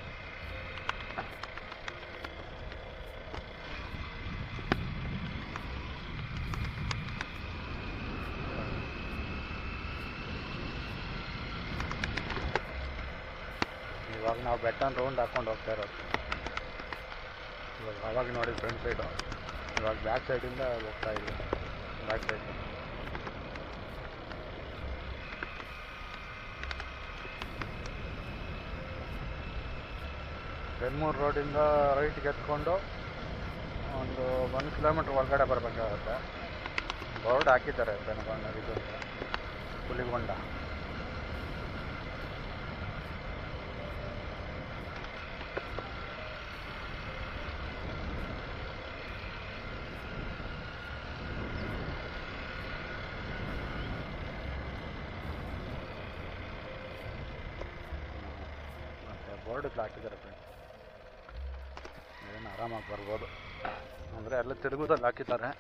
ಇವಾಗ ನಾವು ಬೆಟ್ಟನ ರೌಂಡ್ ಹಾಕ್ಕೊಂಡು ಹೋಗ್ತಾ ಇರೋದು. ಇವಾಗ ಆವಾಗ ನೋಡಿ ಫ್ರಂಟ್ ಸೈಡು, ಇವಾಗ ಬ್ಯಾಕ್ ಸೈಡಿಂದ ಹೋಗ್ತಾ ಇದೆ. ಬ್ಯಾಕ್ ಸೈಡ್ ಬೆನ್ಮೂರು ರೋಡಿಂದ ರೈಟ್ಗೆ ಎತ್ಕೊಂಡು ಒಂದು 1 ಕಿಲೋಮೀಟ್ರ್ ಒಳಗಡೆ ಬರಬೇಕಾಗುತ್ತೆ. ಬೋರ್ಡ್ ಹಾಕಿದ್ದಾರೆ ಬೆನಗೊಂಡ ಇದು ಹುಲಿಗೊಂಡ. ಬೋರ್ಡ್ ಹಾಕಿದ್ದಾರೆ ಫ್ರೆಂಡ್ಸ್, ಏನು ಆರಾಮಾಗಿ ಬರ್ಬೋದು. ಅಂದರೆ ಎಲ್ಲ ತಿರುಗುದಲ್ಲಿ ಹಾಕಿದ್ದಾರೆ.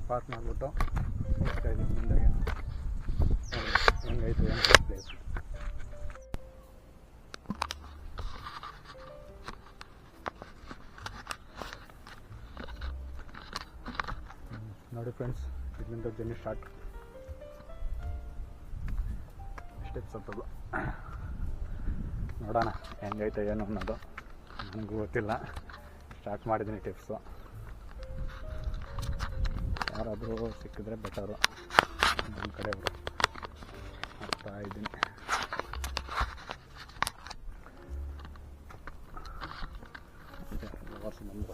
ಪಾರ್ಕ್ ಮಾಡಿಬಿಟ್ಟು ಹೋಗ್ತಾ ಇದ್ದೀನಿ ಮುಂದಾಗೆ. ಹೆಂಗೈತೆ ಏನು ಪ್ಲೇಸ್ ನೋಡಿ ಫ್ರೆಂಡ್ಸ್, ಇಲ್ಲಿಂದ ಜರ್ನಿ ಸ್ಟಾರ್ಟ್. ಸ್ಟೆಪ್ಸ್ ಹತ್ತೋದು, ನೋಡೋಣ ಹೆಂಗೈತೆ ಏನು ಅನ್ನೋದು. ನನಗೂ ಗೊತ್ತಿಲ್ಲ, ಸ್ಟಾರ್ಟ್ ಮಾಡಿದ್ದೀನಿ ಟಿಪ್ಸು. ಯಾರಾದರೂ ಸಿಕ್ಕಿದ್ರೆ ಬೆಟರು. ನಮ್ಮ ಕಡೆಯವರು ಆಗ್ತಾ ಇದ್ದೀನಿ. ವರ್ಷ ಬಂದು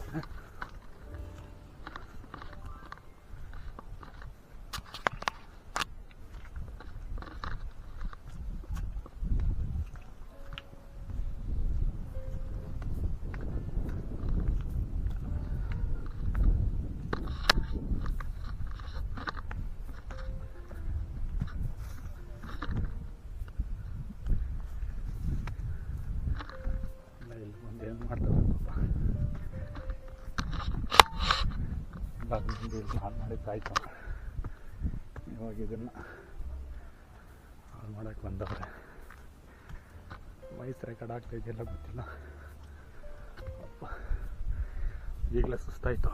ಏನು ಮಾಡ್ತಾರೆ ಹಾಳು ಮಾಡಿದ್ದಾಯ್ತು. ಇವಾಗ ಇದನ್ನು ಹಾಳು ಮಾಡೋಕ್ಕೆ ಬಂದವ್ರೆ. ವಯಸ್ಸು ಕಡೆ ಆಗ್ತಾಯಿದೆಯಲ್ಲ ಗೊತ್ತಿಲ್ಲ. ಈಗಲೇ ಸುಸ್ತಾಯಿತು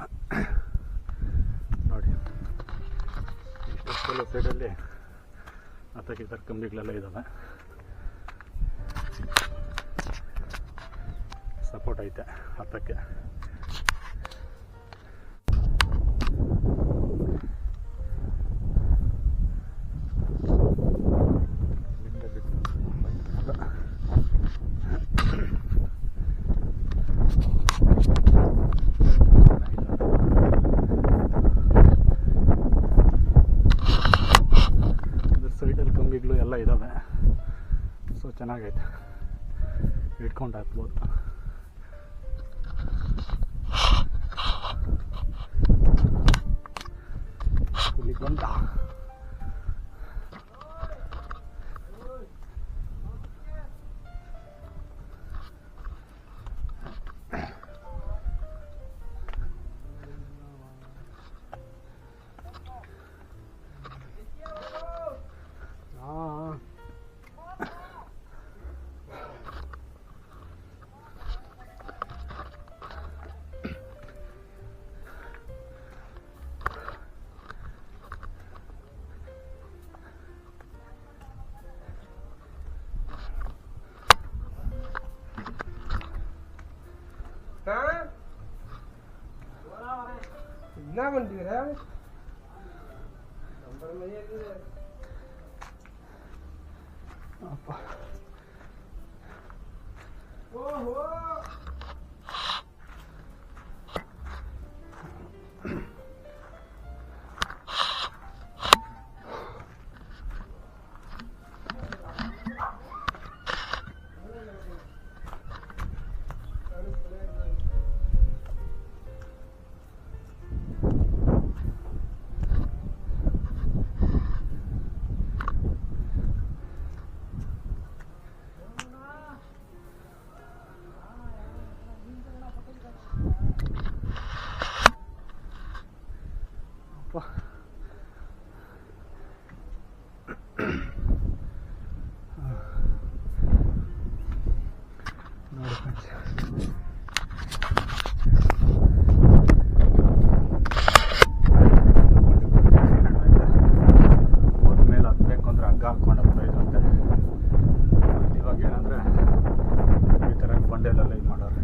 ನೋಡಿ. ಇಷ್ಟೆಲ್ಲ ಸೈಡಲ್ಲಿ ಹತ್ತಕ್ಕಿದ್ದ ಕಂಬಿಗಳೆಲ್ಲ ಇದ್ದಾವೆ. ಸಪೋರ್ಟ್ ಐತೆ ಹತ್ತಕ್ಕೆ. ಸೈಡಲ್ಲಿ ಕಂಬಿಗಳು ಎಲ್ಲ ಇದ್ದಾವೆ. ಸೊ ಚೆನ್ನಾಗೈತೆ, ಇಟ್ಕೊಂಡು ಹಾಕ್ಬೋದು. ಹುಲಿಗೊಂಡ इतना मंदिर है ओहो ನೋಡಿ ಫ್ರೆಂಡ್ಸ್, ಹೋದ್ಮೇಲೆ ಹತ್ಬೇಕು ಅಂದ್ರೆ ಹಗ್ಗ ಹಾಕ್ಕೊಂಡು ಹೋಗ್ತಾಯಿದ್ದು ಅಂತೆ. ಇವಾಗ ಏನಂದರೆ ಈ ಥರ ಬಂಡೆಲೆಲ್ಲ ಇದು ಮಾಡೋರು.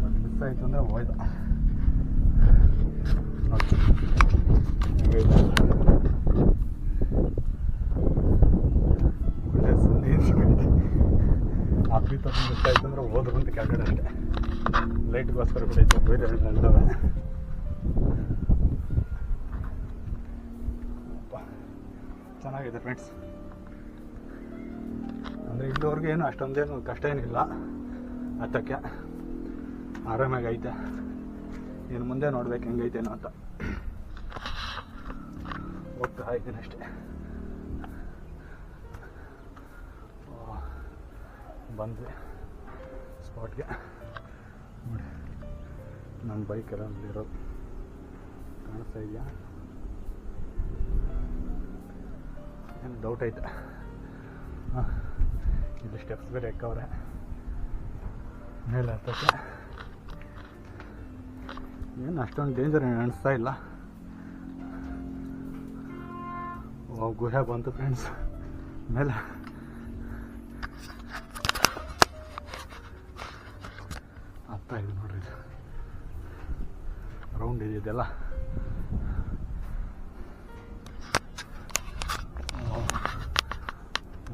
ಮತ್ತು ಮಿಸ್ ಆಯಿತು ಅಂದರೆ ಹೋಯ್ತು. ಒಳ್ಳೆ ಸುಂದಿ ಅಪ್ಪಿ ತಪ್ಪು ಮಿಸ್ ಆಯಿತು ಅಂದರೆ ಹೋದ್ರು ಅಂತ ಕೆಳಗಡೆ ಅಷ್ಟೇ. ಲೈಟ್ಗೋಸ್ಕರ ಕೂಡ ಇತ್ತು, ಬೇರೆ ನಿಲ್ತವೆ. ಚೆನ್ನಾಗಿದೆ ಫ್ರೆಂಡ್ಸ್. ಅಂದರೆ ಇಲ್ಲಿವರೆಗೂ ಏನು ಅಷ್ಟೊಂದೇನು ಕಷ್ಟ ಏನಿಲ್ಲ, ಹತ್ತಕ್ಕೆ ಆರಾಮಾಗಿ ಐತೆ. ಇನ್ನು ಮುಂದೆ ನೋಡ್ಬೇಕು ಹೆಂಗೈತೇನೋ ಅಂತ. ಹೋಗ್ತಾ ಇದ್ದೀನಿ ಅಷ್ಟೇ. ಬಂದ್ವಿ ಸ್ಪಾಟ್ಗೆ. ನೋಡಿ ನನ್ನ ಬೈಕೆಲ್ಲ ಅಲ್ಲಿರೋದು ಕಾಣಿಸ್ತಾ ಇದೆಯಾ? ಏನು ಡೌಟ್ ಐತೆ. ಹಾಂ, ಇಲ್ಲಿ ಸ್ಟೆಪ್ಸ್ ಬೇರೆ ಎಕ್ಕವ್ರೆ ಮೇಲೆ ಹತ್ತಕ್ಕೆ. ಏನು ಅಷ್ಟೊಂದು ಡೇಂಜರ್ ಏನು ಅನಿಸ್ತಾ ಇಲ್ಲ. ಗುಹೆ ಬಂತು ಫ್ರೆಂಡ್ಸ್ ಮೇಲೆ. ಹತ್ತಾ ಇದೆ ನೋಡ್ರಿ, ಇದು ರೌಂಡ್ ಇದೆಯಲ್ಲ.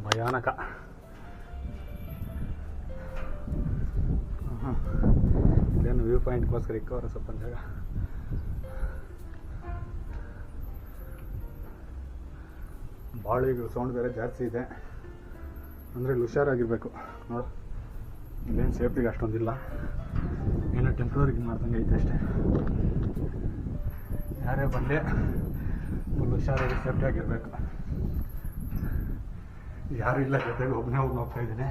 ಭಯಾನಕ. ಇಲ್ಲೇನು ವ್ಯೂ ಪಾಯಿಂಟ್ಗೋಸ್ಕರ ಇಕ್ಕವ್ರೆ ಸ್ವಲ್ಪ ಜಾಗ. ಬಾಳಿಗಳು ಸೌಂಡ್ ಬೇರೆ ಜಾಸ್ತಿ ಇದೆ. ಅಂದರೆ ಇಲ್ಲಿ ಹುಷಾರಾಗಿರ್ಬೇಕು. ನೋಡು, ಇಲ್ಲೇನು ಸೇಫ್ಟಿಗೆ ಅಷ್ಟೊಂದಿಲ್ಲ, ಏನೋ ಟೆಂಪ್ರರಿಗೆ ಮಾಡ್ದಂಗೆ ಐತೆ ಅಷ್ಟೇ. ಯಾರೇ ಬಂದೆ ಫುಲ್ ಹುಷಾರಾಗಿ ಸೇಫ್ಟಿಯಾಗಿರ್ಬೇಕು. ಯಾರು ಇಲ್ಲ ಜೊತೆಗೆ, ಒಬ್ಬನೇ ಹೋಗ್ತಾ ಇದ್ದೀನಿ.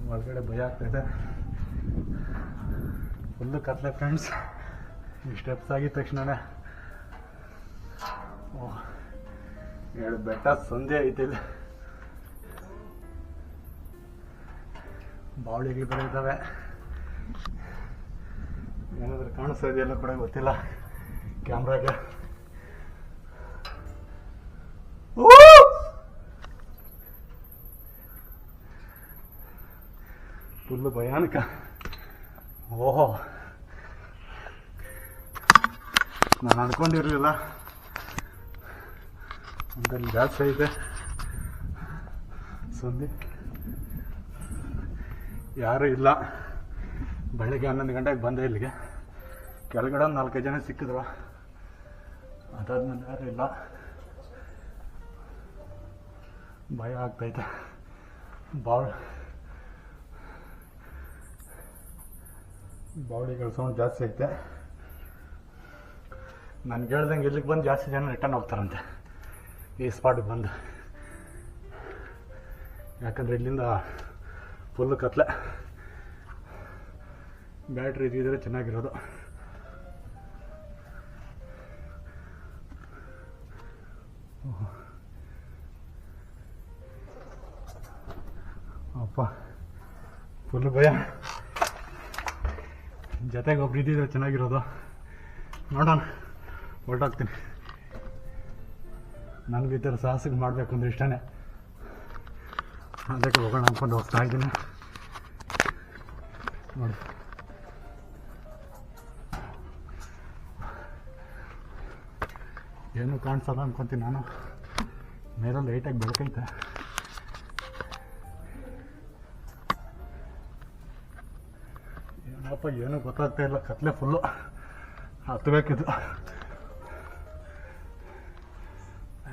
ಒಳಗಡೆ ಭಯ ಆಗ್ತಾಯಿದೆ, ಫುಲ್ಲು ಕತ್ಲೆ ಫ್ರೆಂಡ್ಸ್. ಈ ಸ್ಟೆಪ್ಸ್ ಆಗಿದ ತಕ್ಷಣವೇ ಎರಡು ಬೆಟ್ಟ ಸಂಧೆ ಐತೆ ಇಲ್ಲಿ. ಬಾವಳಿಗಳು ಬೇರೆ ಇದ್ದಾವೆ. ಏನಾದರೂ ಕಾಣಿಸ್ತಾ ಇದೆಯಲ್ಲ ಕೂಡ ಗೊತ್ತಿಲ್ಲ ಕ್ಯಾಮ್ರಾಗೆ. ಫುಲ್ಲು ಭಯಾನಕ. ಓಹೋ, ನಾನು ಅಂದ್ಕೊಂಡಿರಲಿಲ್ಲ ಒಂದಲ್ಲಿ ಜಾಸ್ತಿ ಐತೆ ಸಂಧಿ. ಯಾರೂ ಇಲ್ಲ. ಬೆಳಗ್ಗೆ 11 ಗಂಟೆಗೆ ಬಂದೆ ಇಲ್ಲಿಗೆ. ಕೆಳಗಡೆ ಒಂದು 4-5 ಜನ ಸಿಕ್ಕಿದ್ರು, ಅದಾದ್ಮೇಲೆ ಯಾರೂ ಇಲ್ಲ. ಭಯ ಆಗ್ತೈತೆ. ಬಾವಳಿಗಳ ಸೌಂಡ್ ಜಾಸ್ತಿ ಐತೆ. ನನಗೆ ಹೇಳ್ದಂಗೆ ಇಲ್ಲಿಗೆ ಬಂದು ಜಾಸ್ತಿ ಜನ ರಿಟರ್ನ್ ಹೋಗ್ತಾರಂತೆ ಈ ಸ್ಪಾಟಿಗೆ ಬಂದು. ಯಾಕಂದರೆ ಇಲ್ಲಿಂದ ಫುಲ್ಲು ಕತ್ಲೆ. ಬ್ಯಾಟ್ರಿ ಇದ್ದಿದ್ರೆ ಚೆನ್ನಾಗಿರೋದು. ಅಪ್ಪ, ಫುಲ್ಲು ಭಯ. ಜೊತೆಗೆ ಒಬ್ರು ಇದ್ದಿದ್ರೆ ಚೆನ್ನಾಗಿರೋದು. ನೋಡೋಣ, ಹೊರಟೋಗ್ತೀನಿ. ನನಗೆ ಈ ಥರ ಸಾಹಸಕ್ಕೆ ಮಾಡಬೇಕು ಅಂದ್ರೆ ಇಷ್ಟನೇ. ಅದಕ್ಕೆ ಹೋಗೋಣ ಅಂದ್ಕೊಂಡು ಹೋಗ್ತಾ ಇದ್ದೀನಿ. ನೋಡಿ, ಏನೂ ಕಾಣಿಸಲ್ಲ ಅನ್ಕೊತೀನಿ ನಾನು. ಮೇಲೆ ಲೈಟಾಗಿ ಬೆಳಕೈತೆ. ಏನಪ್ಪ ಏನೂ ಗೊತ್ತಾಗ್ತಾ ಇಲ್ಲ, ಕತ್ಲೆ ಫುಲ್ಲು. ಹತ್ತಬೇಕಿದು.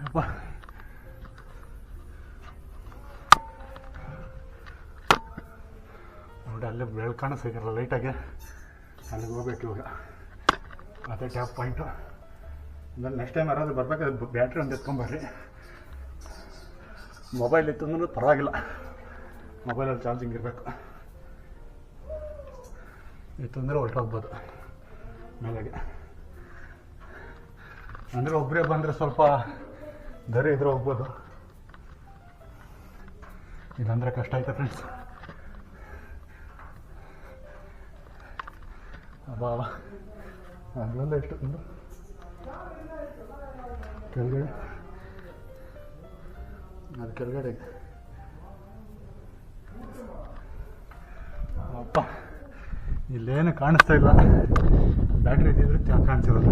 ಅಪ್ಪ, ನೋಡಿ ಅಲ್ಲೇ ಬೆಳಕು ಕಾಣಿಸ್ತಿರಲ್ಲ ಲೈಟಾಗಿ. ಅಲ್ಲಿಗೆ ಹೋಗ್ಬೇಕು ಇವಾಗ. ಅದೇ ಟ್ಯಾಪ್ ಪಾಯಿಂಟು. ಆಮೇಲೆ ನೆಕ್ಸ್ಟ್ ಟೈಮ್ ಯಾರಾದರೂ ಬರ್ಬೇಕಾದ್ರೆ ಬ್ಯಾಟ್ರಿ ಒಂದು ಎತ್ಕೊಂಬರ್ರಿ. ಮೊಬೈಲ್ ಇತ್ತು ಅಂದ್ರೂ ಪರವಾಗಿಲ್ಲ, ಮೊಬೈಲಲ್ಲಿ ಚಾರ್ಜಿಂಗ್ ಇರಬೇಕು. ಇತ್ತು ಅಂದರೆ ಹೊರಟೋಗ್ಬೋದು ಮೇಲೆಗೆ. ಅಂದರೆ ಒಬ್ಬರೇ ಬಂದರೆ ಸ್ವಲ್ಪ ಧೈರ್ಯ ಇದ್ರೆ ಹೋಗ್ಬೋದು, ಇಲ್ಲಾಂದರೆ ಕಷ್ಟ ಆಯ್ತು ಫ್ರೆಂಡ್ಸ್. ಅಬ್ಬಾ ಅಲ್ಲೆಲ್ಲ ಎಷ್ಟು ಕೆಳಗಡೆ, ಅದು ಕೆಳಗಡೆ ಅಪ್ಪ ಇಲ್ಲೇನು ಕಾಣಿಸ್ತಾ ಇಲ್ಲ. ಬ್ಯಾಟ್ರಿ ಇದ್ದಿದ್ರೆ ಕಾಣಿಸಿರೋದು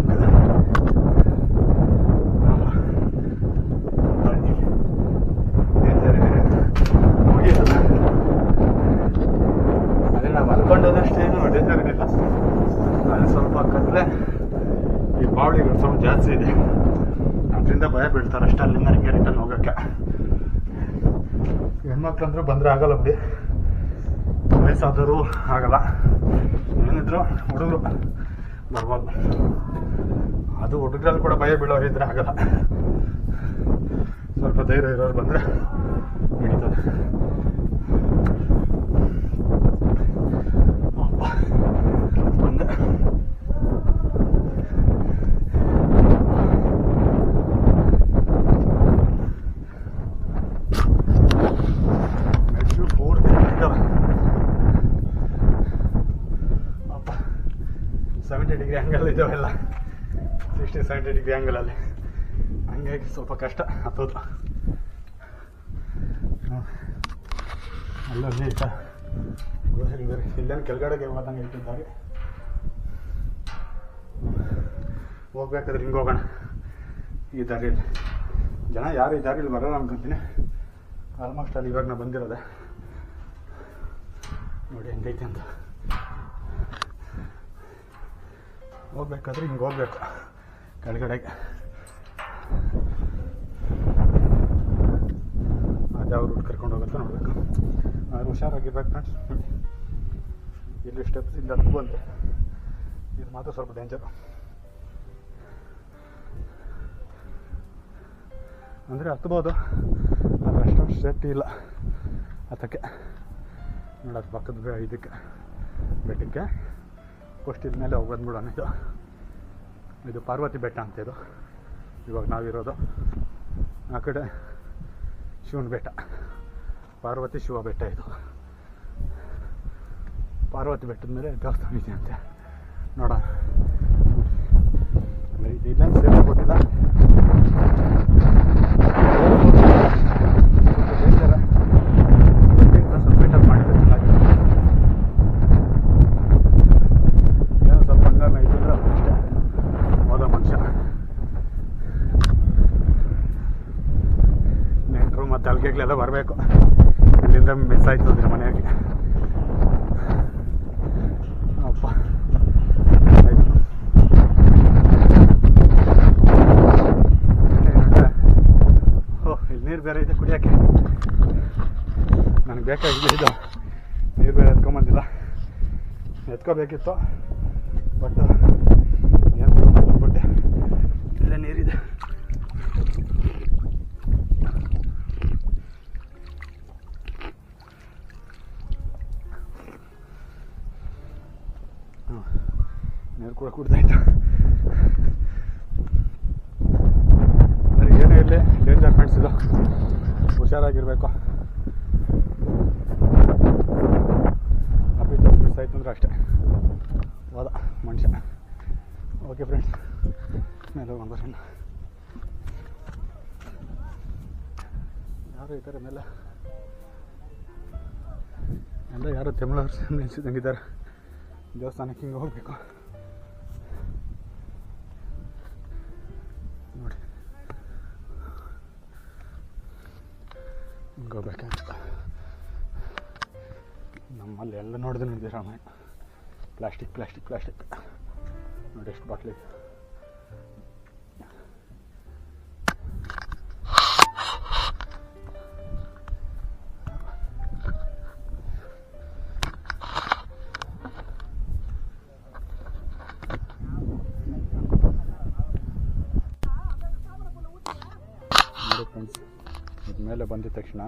ಅದೇ ನಾವು ಅನ್ಕೊಂಡದಷ್ಟೇನು ಡೇಂಜರ್ ಇರಲಿಲ್ಲ. ಅಲ್ಲಿ ಸ್ವಲ್ಪ ಕತ್ಲೆ, ಈ ಬಾವಳಿಗಳು ಸ್ವಲ್ಪ ಜಾಸ್ತಿ ಇದೆ, ಅದರಿಂದ ಭಯ ಬೀಳ್ತಾರೆ ಅಷ್ಟೇ. ಅಲ್ಲಿಂದ ಹಿಂಗೆ ರಿಟರ್ನ್ ಹೋಗೋಕ್ಕೆ ಹೆಣ್ಮಕ್ಳು ಅಂದರೂ ಬಂದರೆ ಆಗಲ್ಲ ಬಿಡಿ, ವಯಸ್ಸಾದರೂ ಆಗಲ್ಲ, ಏನಿದ್ರು ಹುಡುಗರು ಬರ್ಬೋದು. ಅದು ಹುಡುಗರಲ್ಲಿ ಕೂಡ ಭಯ ಬೀಳೋರಿದ್ರೆ ಆಗಲ್ಲ, ಸ್ವಲ್ಪ ಧೈರ್ಯ ಇರೋರು ಬಂದರೆ ನಡೀತದೆ. ಬಂದೆ ಮೆಟ್ಲು ಪೂರ್ತಿ ಇದ್ದಾವೆ. ಅಪ್ಪ 70 ಡಿಗ್ರಿ ಆ್ಯಂಗಲ್ ಇದ್ದಾವೆಲ್ಲ, 60-70 ಡಿಗ್ರಿ ಆ್ಯಂಗಲಲ್ಲಿ, ಹಂಗಾಗಿ ಸ್ವಲ್ಪ ಕಷ್ಟ ಹತ್ತೋದು. ಅಲ್ಲಲ್ಲಿ ಇತ್ತ ಬೇರೆ ಇಲ್ಲೇನು ಕೆಳಗಡೆಗೆ ಹೋದಂಗೆ ಇಟ್ಟಿದ್ದಾರೆ. ಹೋಗ್ಬೇಕಾದ್ರೆ ಹಿಂಗೆ ಹೋಗೋಣ ಈ ದಾರಿಯಲ್ಲಿ. ಜನ ಯಾರು ಈ ದಾರಿಯಲ್ಲಿ ಬರೋಲ್ಲ ಅನ್ಕೊಂತೀನಿ. ಆಲ್ಮೋಸ್ಟ್ ಅಲ್ಲಿ ಇವಾಗ ನಾನು ಬಂದಿರೋದೆ ನೋಡಿ ಹೆಂಗೈತೆ ಅಂತ. ಹೋಗ್ಬೇಕಾದ್ರೆ ಹಿಂಗೆ ಹೋಗ್ಬೇಕು ಕೆಳಗಡೆಗೆ. ಅದ್ಯಾವ ರೂಟ್ ಕರ್ಕೊಂಡು ಹೋಗುತ್ತೆ ನೋಡಬೇಕು. ಹುಷಾರಾಗಿರ್ಬೇಕು ಫ್ರೆಂಡ್ಸ್. ಇಲ್ಲಿ ಸ್ಟೆಪ್ಸ್ ಇಲ್ಲ ಹತ್ತು ಬಂದರೆ ಇದು ಮಾತ್ರ ಸ್ವಲ್ಪ ಡೇಂಜರು. ಅಂದರೆ ಹತ್ಬೋದು, ಆದರೆ ಅಷ್ಟೊಂದು ಸೇಫ್ಟಿ ಇಲ್ಲ ಹತ್ತಕ್ಕೆ. ನೋಡೋದು ಪಕ್ಕದ ಇದಕ್ಕೆ ಬೆಟ್ಟಕ್ಕೆ ಫಸ್ಟ್ ಇದ ಮೇಲೆ ಹೋಗೋದು ಬಿಡೋಣ. ಇದು ಪಾರ್ವತಿ ಬೆಟ್ಟ ಅಂತ. ಇದು ಇವಾಗ ನಾವಿರೋದು ಆ ಕಡೆ ಶಿವನ ಬೆಟ್ಟ, ಪಾರ್ವತಿ ಶಿವ ಬೆಟ್ಟ. ಇದು ಪಾರ್ವತಿ ಬೆಟ್ಟದ ಮೇಲೆ ದೇವಸ್ಥಾನ ಇದೆ ಅಂತೆ, ನೋಡೋಣ. ಇದು ಇಲ್ಲ ಸೇಫ್ ಕೊಟ್ಟಿಲ್ಲ, ಸ್ವಲ್ಪ ಬೆಟರ್ ಮಾಡಿದ್ರೆ ಚೆನ್ನಾಗಿದೆ. ಏನೋ ಸ್ವಲ್ಪ ಹಂಗಾಮ ಇದ್ದಿದ್ರೆ ಅಷ್ಟೇ ಹೋದ ಮನುಷ್ಯ. ನೆಂಟರು ಮತ್ತು ಅಲ್ಗೆಗಳೆಲ್ಲ ಬರಬೇಕು, ಇಲ್ಲಿಂದ ಮಿಸ್ ಆಯ್ತದೆ ಮನೆಯಾಗೆ. ಅಪ್ಪ ಆಯಿತು. ಓಹ್, ಇಲ್ಲಿ ನೀರು ಬೇರೆ ಇದೆ ಕುಡಿಯೋಕ್ಕೆ. ನನಗೆ ಬೇಕಾಗಿಲ್ಲ ಇದು ನೀರು, ಬೇರೆ ಎತ್ಕೊಂಬಂದಿಲ್ಲ. ಎತ್ಕೋಬೇಕಿತ್ತು ಬಟ್ ಏನು ಬಂದ್ಬಿಟ್ಟೆ. ಇಲ್ಲೇ ನೀರಿದೆ. ನೀರು ಕೂಡ ಕುಡ್ದಾಯ್ತು. ಏನೇ ಇರಲಿ ಡೇಂಜರ್ ಫ್ರೆಂಡ್ಸ್, ಇದು ಹುಷಾರಾಗಿರ್ಬೇಕು. ಅಪ್ಪಿತ್ತು ಮಿಸ್ ಆಯ್ತು ಅಂದ್ರೆ ಅಷ್ಟೇ ಹೋದ ಮನುಷ್ಯ. ಓಕೆ ಫ್ರೆಂಡ್ಸ್, ಮೇಲೆ ಹೋಗೋಣ ಬರೋಣ. ಯಾರು ಇದ್ದಾರೆ ಮೇಲೆ ಎಲ್ಲ? ಯಾರು ತಮಿಳವ್ರು ನಿಲ್ಸಿದಂಗಿದ್ದಾರೆ. ದೇವಸ್ಥಾನಕ್ಕೆ ಹಿಂಗೆ ಹೋಗಬೇಕು ನೋಡಿ, ಹಿಂಗೆ ಹೋಗ್ಬೇಕಂತ. ನಮ್ಮಲ್ಲಿ ಎಲ್ಲ ನೋಡಿದ್ರೆ ನೋಡಿದೆ ರಾಮಾಯಣ. ಪ್ಲಾಸ್ಟಿಕ್ ಪ್ಲಾಸ್ಟಿಕ್ ಪ್ಲಾಸ್ಟಿಕ್ ನೋಡಿ ಎಷ್ಟು ಬಾಟ್ಲಿ. ಫ್ರೆಂಡ್ಸ್, ಇದ್ರ ಮೇಲೆ ಬಂದಿದ ತಕ್ಷಣ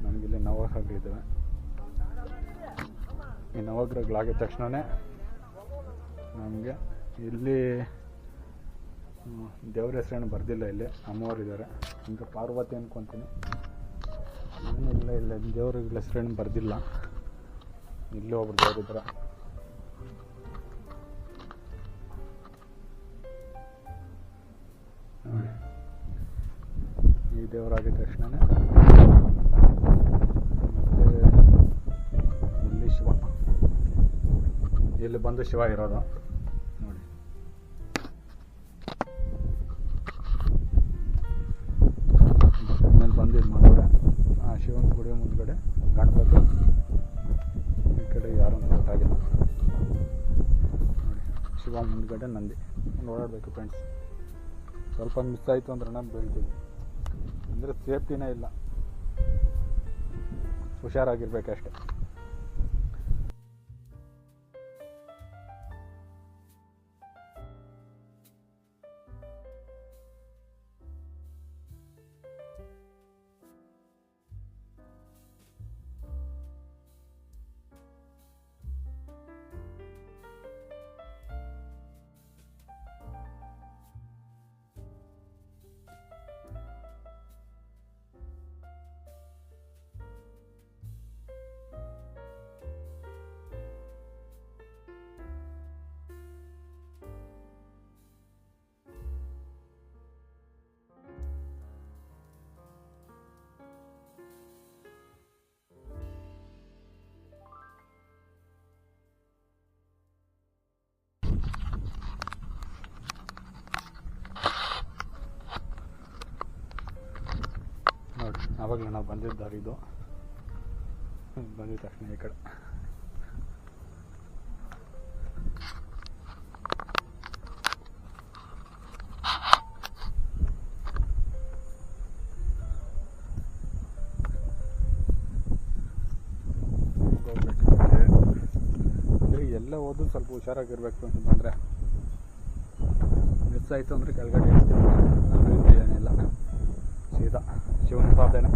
ನಮಗಿಲ್ಲಿ ನವಗ್ರಹಗಳಿದ್ದಾವೆ. ಈ ನವಗ್ರಹಗಳಾಗಿದ ತಕ್ಷಣವೇ ನಮಗೆ ಇಲ್ಲಿ ದೇವ್ರ ಹೆಸರೇನು ಬರ್ದಿಲ್ಲ, ಇಲ್ಲಿ ಅಮ್ಮವ್ರು ಇದ್ದಾರೆ. ఇంకా ಪಾರ್ವತಿ ಅನ್ಕೊತೀನಿ. ಏನಿಲ್ಲ, ಇಲ್ಲ ದೇವ್ರಿಗೆ ಹೆಸರೇನು ಬರ್ದಿಲ್ಲ. ಇಲ್ಲಿ ಒಬ್ರು ದೇವ್ರು ಇದ್ದಾರೆ. ನೋಡಿ, ಈ ದೇವರಾಗಿದ ತಕ್ಷಣನೇ ಮತ್ತು ಇಲ್ಲಿ ಶಿವ, ಇಲ್ಲಿ ಬಂದು ಶಿವ ಇರೋದು ನೋಡಿ. ಮೇಲೆ ಬಂದು ಇದು ಮಾಡಿದ್ರೆ ಆ ಶಿವನ ಗುಡಿ ಮುಂದ್ಗಡೆ ಗಣಪತಿ, ಈ ಕಡೆ ಯಾರು ಗೊತ್ತಾಗಿಲ್ಲ ನೋಡಿ. ಶಿವ ಮುಂದ್ಗಡೆ ನಂದಿ. ಓಡಾಡಬೇಕು ಫ್ರೆಂಡ್ಸ್. ಸ್ವಲ್ಪ ಮಿಸ್ ಆಯಿತು ಅಂದ್ರೆ ನಾನು ಬೀಳ್ತೀನಿ. ಅಂದರೆ ಸೇಫ್ಟಿನೇ ಇಲ್ಲ, ಹುಷಾರಾಗಿರ್ಬೇಕಷ್ಟೆ. ನೋಡಿ, ಆವಾಗಲೇ ನಾವು ಬಂದಿದ್ದಾರೆ. ಇದು ಬಂದಿದ್ದ ತಕ್ಷಣ ಈ ಕಡೆ ಅಂದರೆ ಎಲ್ಲ ಹೋದ್ರು ಸ್ವಲ್ಪ ಹುಷಾರಾಗಿರ್ಬೇಕು ಅಂತ ಬಂದರೆ. ಮಿಸ್ ಆಯಿತು ಅಂದರೆ ಕೆಳಗಡೆ ಇರ್ತೀವಿ, ಏನಿಲ್ಲ, ಸೀದಾ ಶಿವನ ಪಾದನೆ.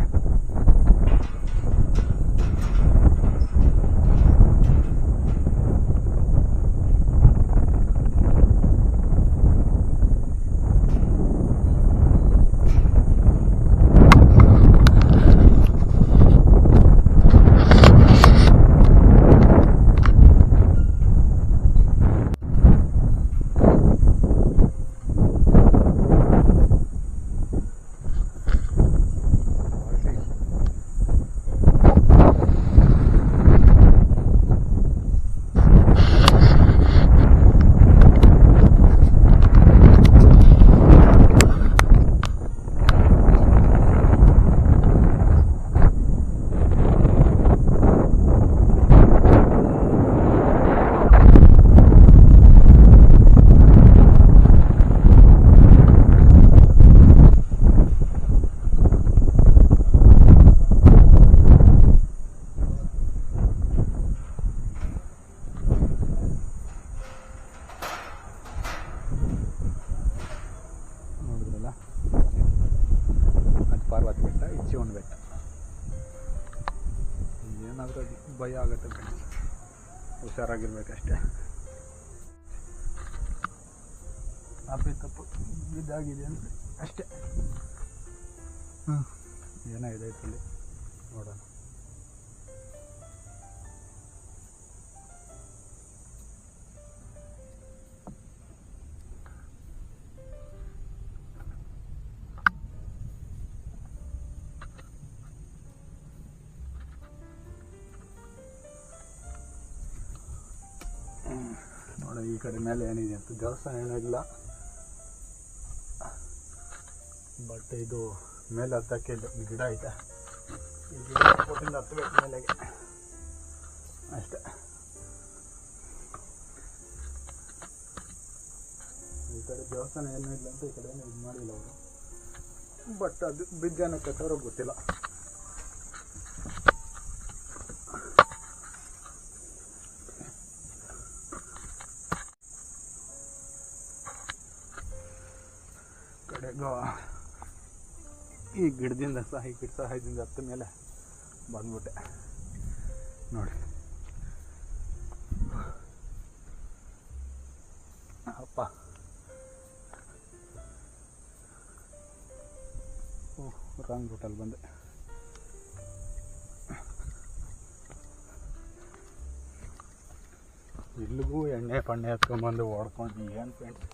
ಪಾರ್ವತಿ ಬೆಟ್ಟ, ಇದು ಶಿವನ ಬೆಟ್ಟ. ಏನಾದರೂ ಭಯ ಆಗುತ್ತೆ ಫ್ರೆಂಡ್ಸ್, ಹುಷಾರಾಗಿರ್ಬೇಕಷ್ಟೆ. ಅಪ್ಪಿ ತಪ್ಪು ಇದಾಗಿದೆ ಅಂದರೆ ಅಷ್ಟೇ. ಏನೋ ಇದೈತಲ್ಲಿ ನೋಡೋಣ. ನೋಡಿ, ಈ ಕಡೆ ಮೇಲೆ ಏನಿದೆ ಅಂತ ದೇವಸ್ಥಾನ ಏನೂ ಇಲ್ಲ, ಬಟ್ ಇದು ಮೇಲೆ ಹತ್ತಕ್ಕೆ ಗಿಡ ಐತೆ. ಈ ಗಿಡ ಕೊಟ್ಟಿಂದ ಹತ್ತಬೇಕು ಮೇಲೆಗೆ ಅಷ್ಟೇ. ಈ ಕಡೆ ದೇವಸ್ಥಾನ ಏನೂ ಇಲ್ಲ ಅಂತ ಈ ಕಡೆ ಏನು ಇದು ಮಾಡಿಲ್ಲ ಅವರು, ಬಟ್ ಅದು ಬ್ರಿಡ್ಜನ್ನು ಕಟ್ಟೋರು ಗೊತ್ತಿಲ್ಲ. ಕಡೆಗೂ ಈ ಗಿಡದಿಂದ ಈ ಗಿಡ ಸಹಾಯದಿಂದ ಹತ್ತ ಮೇಲೆ ಬಂದ್ಬಿಟ್ಟೆ ನೋಡಿ. ರಾಂಗ್ ರೂಟಲ್ಲಿ ಬಂದೆ. ಇಲ್ಲಿಗೂ ಎಣ್ಣೆ ಪಣ್ಣೆ ಹತ್ಕೊಂಡ್ಬಂದು ಓಡ್ಕೊಂಡು ಏನು ಫ್ರೆಂಡ್ಸ್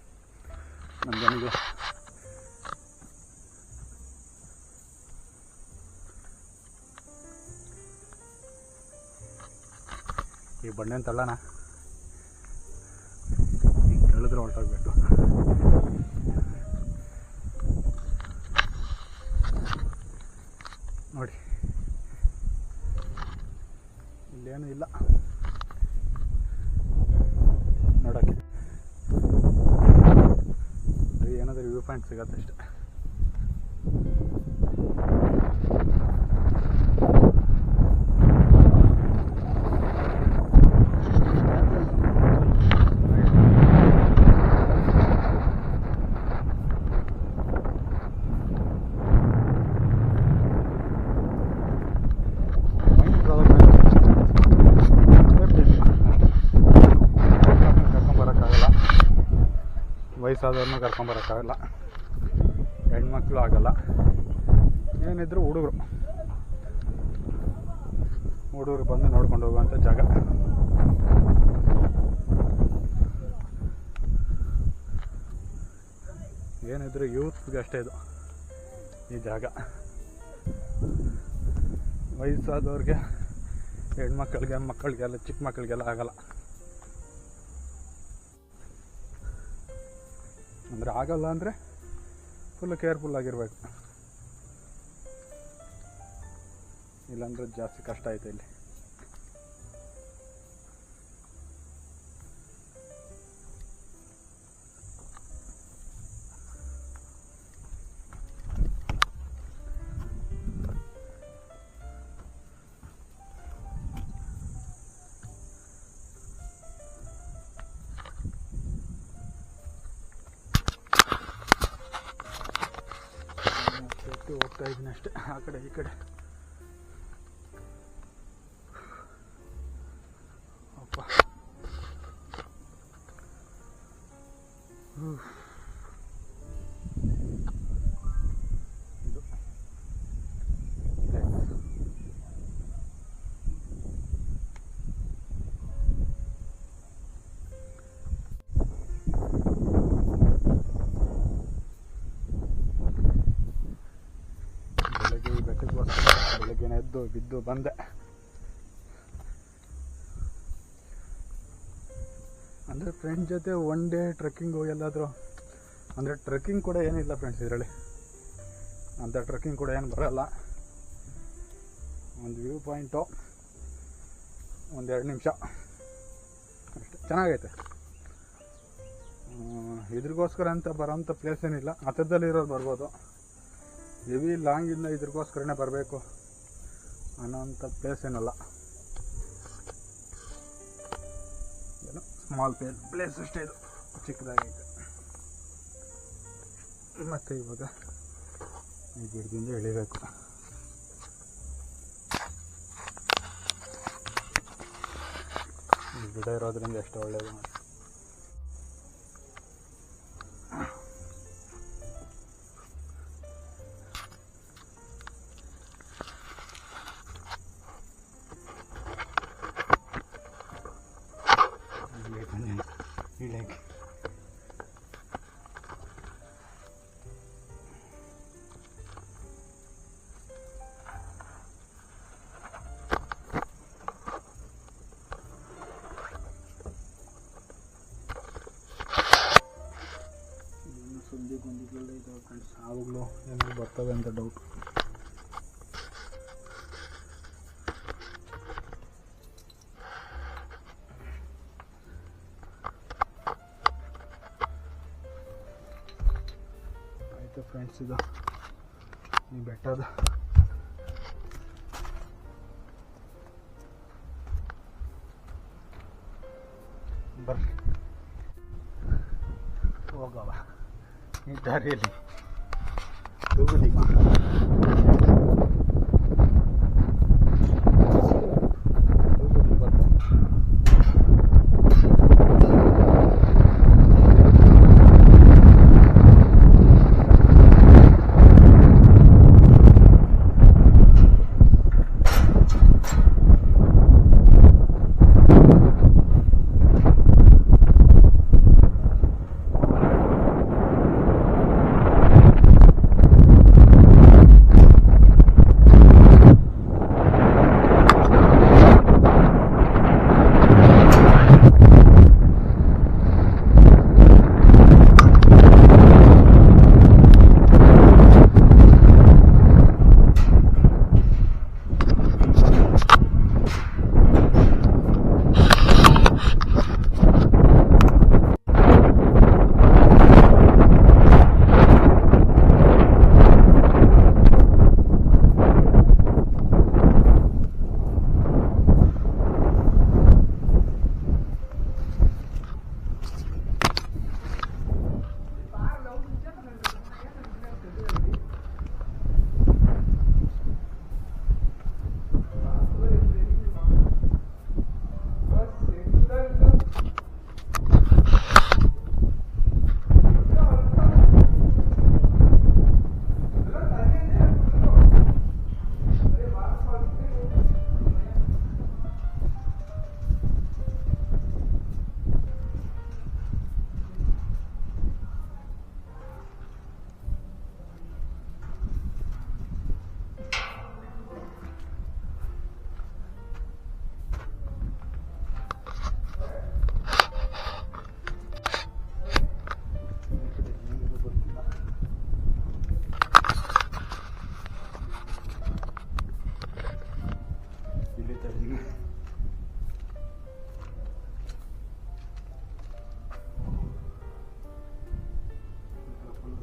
ನಮಗನಿಗೆ ಈ ಬಣ್ಣೆನ ತಳ್ಳೋಣ, ಈಗ ತಳ್ಳಿದ್ರೆ ಹೊರಟೋಗ್ಬೇಕು. ನೋಡಿ ಇಲ್ಲೇನು ಇಲ್ಲ ನೋಡೋಕ್ಕೆ, ಏನಾದರೂ ವ್ಯೂ ಪಾಯಿಂಟ್ ಸಿಗತ್ತೆ ಅಷ್ಟೆ. ವಯಸ್ಸಾದವ್ರನ್ನೂ ಕರ್ಕೊಂಬರೋಕ್ಕಾಗಲ್ಲ, ಹೆಣ್ಮಕ್ಳು ಆಗಲ್ಲ. ಏನಿದ್ರು ಹುಡುಗರು ಬಂದು ನೋಡ್ಕೊಂಡು ಹೋಗುವಂಥ ಜಾಗ. ಏನಿದ್ರು ಯೂತ್ಗೆ ಅಷ್ಟೇ ಇದು ಈ ಜಾಗ. ವಯಸ್ಸಾದವ್ರಿಗೆ, ಹೆಣ್ಮಕ್ಳಿಗೆ, ಮಕ್ಕಳಿಗೆಲ್ಲ, ಚಿಕ್ಕ ಮಕ್ಕಳಿಗೆಲ್ಲ ಆಗಲ್ಲ. ಅಂದರೆ ಆಗಲ್ಲ ಅಂದರೆ ಫುಲ್ಲು ಕೇರ್ಫುಲ್ ಆಗಿರ್ಬೇಕು, ಇಲ್ಲಾಂದರೆ ಜಾಸ್ತಿ ಕಷ್ಟ ಆಯ್ತು ಇಲ್ಲಿ. ಹೋಗ್ತಾ ಇದ್ದೀನಿ ಅಷ್ಟೇ, ಆ ಕಡೆ ಈ ಕಡೆ. ಅಪ್ಪ ಇದು ಬೆಳಗ್ಗೆನೇ ಎದ್ದು ಬಿದ್ದು ಬಂದೆ. ಅಂದರೆ ಫ್ರೆಂಡ್ಸ್ ಜೊತೆ ಒನ್ ಡೇ ಟ್ರೆಕ್ಕಿಂಗು ಎಲ್ಲಾದರೂ, ಅಂದರೆ ಟ್ರೆಕ್ಕಿಂಗ್ ಕೂಡ ಏನಿಲ್ಲ ಫ್ರೆಂಡ್ಸ್ ಇದರಲ್ಲಿ, ಅಂಥ ಟ್ರೆಕ್ಕಿಂಗ್ ಕೂಡ ಏನು ಬರೋಲ್ಲ. ಒಂದು ವ್ಯೂ ಪಾಯಿಂಟು, ಒಂದು 2 ನಿಮಿಷ ಅಷ್ಟೇ, ಚೆನ್ನಾಗೈತೆ. ಇದ್ರಿಗೋಸ್ಕರ ಅಂತ ಬರೋಂಥ ಪ್ಲೇಸ್ ಏನಿಲ್ಲ, ಹತ್ತದಲ್ಲಿರೋರು ಬರ್ಬೋದು. ಹೆವಿ ಲಾಂಗಿಂದ ಇದ್ರಿಗೋಸ್ಕರನೇ ಬರಬೇಕು ಅನ್ನೋಂಥ ಪ್ಲೇಸ್ ಏನಲ್ಲ, ಏನೋ ಸ್ಮಾಲ್ ಪ್ಲೇಸ್ ಅಷ್ಟೇ ಇದು, ಚಿಕ್ಕದಾಗೈತೆ. ಮತ್ತು ಇವಾಗ ಈ ಗಿಡದಿಂದ ಇಳಿಬೇಕು. ಈ ಗಿಡ ಇರೋದ್ರಿಂದ ಎಷ್ಟು ಒಳ್ಳೆಯದು ನೋಡಿ. ಇಳಿಯಕ್ಕೆ ಸುದ್ದಿ ಗೊಂದಿಗಳೆಲ್ಲ ಇದಾವೆ ಫ್ರೆಂಡ್ಸ್, ಆವಾಗಲೂ ಏನಾದ್ರು ಬರ್ತವೆ ಅಂತ ಡೌಟ್. ಆಯಿತು ಫ್ರೆಂಡ್ಸ್, ಇದು ಈ ಬೆಟ್ಟದ ಬರ್ರಿ ಹೋಗವ ಈ ದಾರಿಯಲ್ಲಿ ತೂಗುದಿ.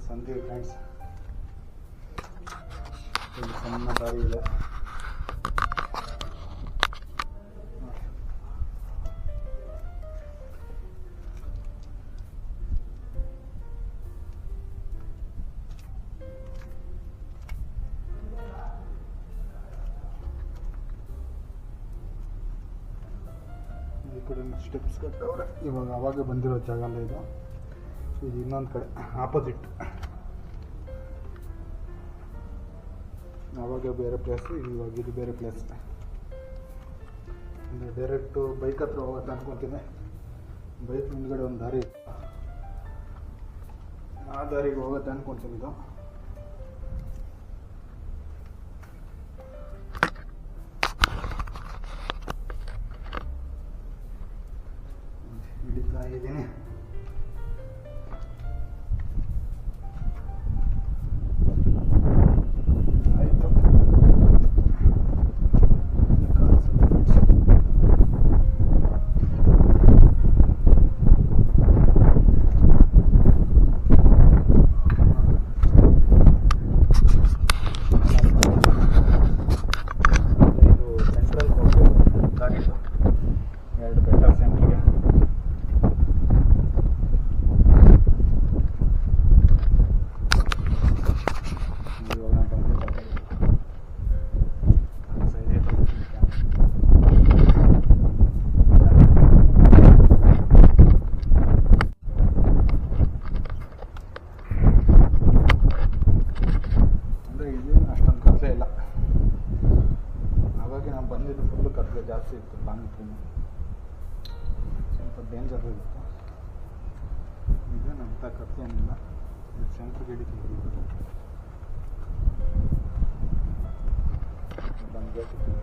ಸಂಧಿ ಫ್ರೆಂಡ್ಸ್, ಇಲ್ಲಿ ಸಣ್ಣ ದಾರಿ ಇದೆ. ಈ ಕಡೆ ಸ್ಟೆಪ್ಸ್ ಕಟ್ಟವ್ರೆ. ಇವಾಗ ಅವಾಗ ಬಂದಿರೋ ಜಾಗ ಅಲ್ಲ ಇದು. ಇದು ಇನ್ನೊಂದು ಕಡೆ ಆಪೋಸಿಟ್. ಆವಾಗ ಬೇರೆ ಪ್ಲೇಸು, ಇವಾಗ ಇದು ಬೇರೆ ಪ್ಲೇಸ್. ಅಂದರೆ ಡೈರೆಕ್ಟು ಬೈಕ್ ಹತ್ರ ಹೋಗುತ್ತೆ ಅನ್ಕೊತೀನಿ. ಬೈಕ್ ಮುಂದ್ಗಡೆ ಒಂದು ದಾರಿ ಇತ್ತು, ಆ ದಾರಿಗೆ ಹೋಗುತ್ತೆ ಅನ್ಕೊತೀನಿ ಇದು. ಹಿಡಿತಾ ಇದ್ದೀನಿ. ಆಯಿತು, ಇದು ಸೆಂಟ್ರಲ್ ದಾರಿ, 2 ಬೆಟ್ಟ ಸೆಂಟ್ರಿಗೆ. ಅಂದರೆ ಇದೇನು ಅಷ್ಟೊಂದು ಕತ್ಲೆ ಇಲ್ಲ. ಹಾಗಾಗಿ ನಾನು ಬಂದಿದ್ದು ಫುಲ್ಲು ಕತ್ಲೆ ಜಾಸ್ತಿ ಇತ್ತು. ಲಾಂಗ್ ಟ್ರೈನು ಸ್ವಲ್ಪ ಡೇಂಜರ್ ಇತ್ತು. ಇದೇನಂತ ಕತ್ಲೆ ಏನಿಲ್ಲ. ಇದು ಸೆಂಟ್ರಿಗೆ ಹಿಡಿತೀವಿ. ಬಂದು ಗೇಟ್ ಇದ್ದೀವಿ.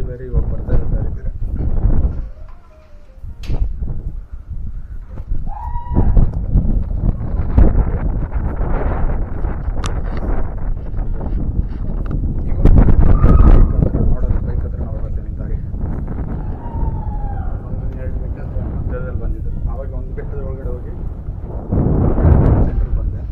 ಬೇರೆ ಇವಾಗ ಬರ್ತಾ ಇರೋ ದಾರಿ ಬೇರೆ. ನೋಡೋದು ಬೈಕ್ ಹತ್ರ ನಾವು ಬರ್ತೀನಿ ದಾರಿ. ಒಂದು 2 ಬೆಟ್ಟದ ಮಧ್ಯದಲ್ಲಿ ಬಂದಿದ್ದು. ಆವಾಗ ಒಂದು ಬೆಟ್ಟದ ಒಳಗಡೆ ಹೋಗಿ ಸೆಂಟ್ರಿಗೆ ಬಂದೆ.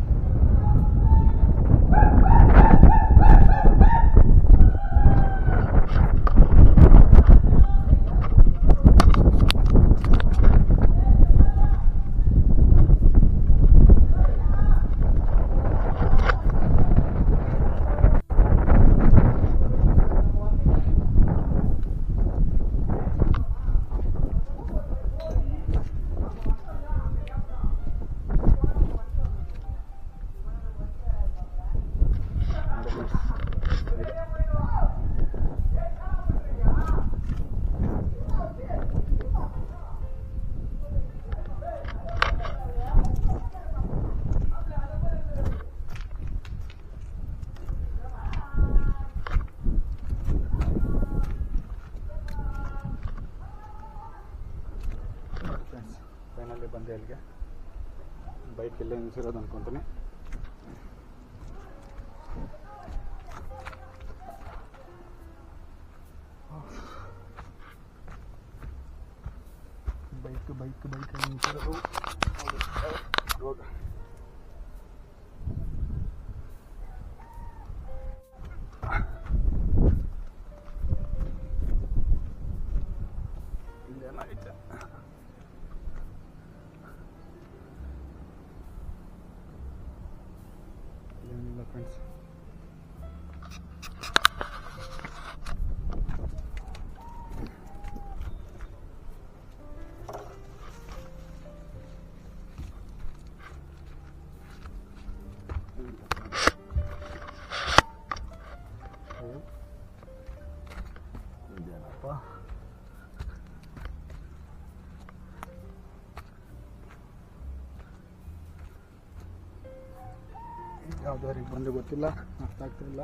ಫೈನಲಿ ಬಂದೆ ಅಲ್ಲಿಗೆ. ಬೈಕ್ ಇಲ್ಲೇ ನಿಲ್ಸಿರೋದು ಅನ್ಕೊತೀನಿ. Bike ನಿಲ್ಸಿರೋದು road. ಇಲ್ಲೇನಾಗೈತೆ ಏನಿಲ್ಲ ಫ್ರೆಂಡ್ಸ್. ಇದೇನಪ್ಪ ಯಾವ ದಾರಿಗೆ ಬಂದೆ ಗೊತ್ತಿಲ್ಲ, ಅರ್ಥ ಆಗ್ತಿಲ್ಲ.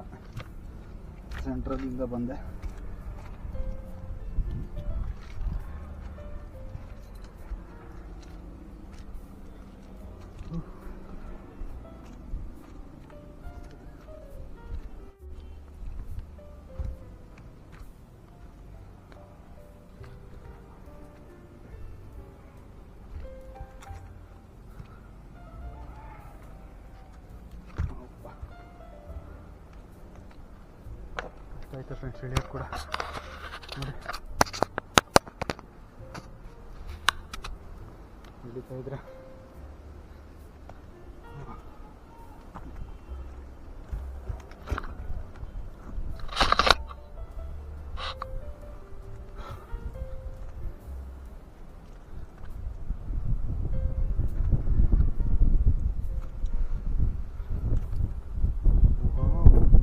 ಸೆಂಟ್ರಲಿಂದ ಬಂದೆ. ಆಯ್ತು ಫ್ರೆಂಡ್ಸ್ ಇಳಿಯೋದು ಕೂಡ ನೋಡಿ ಇಳಿತಾ ಇದ್ರೆ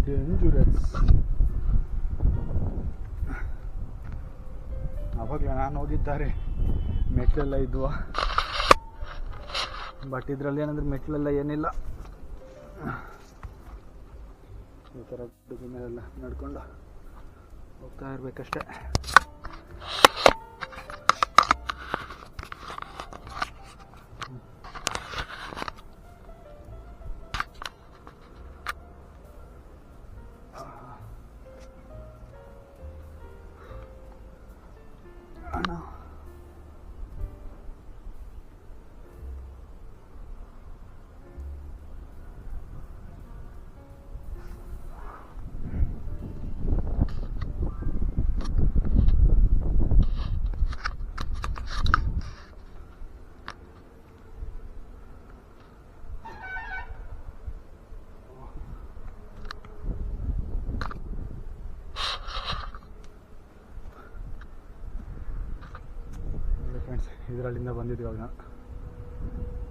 ಡೇಂಜರಸ್. ಆವಾಗಲೇ ನಾನು ಹೋಗಿದ್ದಾರೆ ಮೆಟ್ಲೆಲ್ಲ ಇದ್ವು, ಬಟ್ ಇದರಲ್ಲಿ ಏನಂದ್ರೆ ಮೆಟ್ಲೆಲ್ಲ ಏನಿಲ್ಲ. ಈ ಥರ ಗುಡ್ಡದ ಮೇಲೆಲ್ಲ ನಡ್ಕೊಂಡು ಹೋಗ್ತಾ ಇರಬೇಕಷ್ಟೆ. ಇದರಲ್ಲಿಂದ ಬಂದಿದ್ದೀವಿ ಇವಾಗ.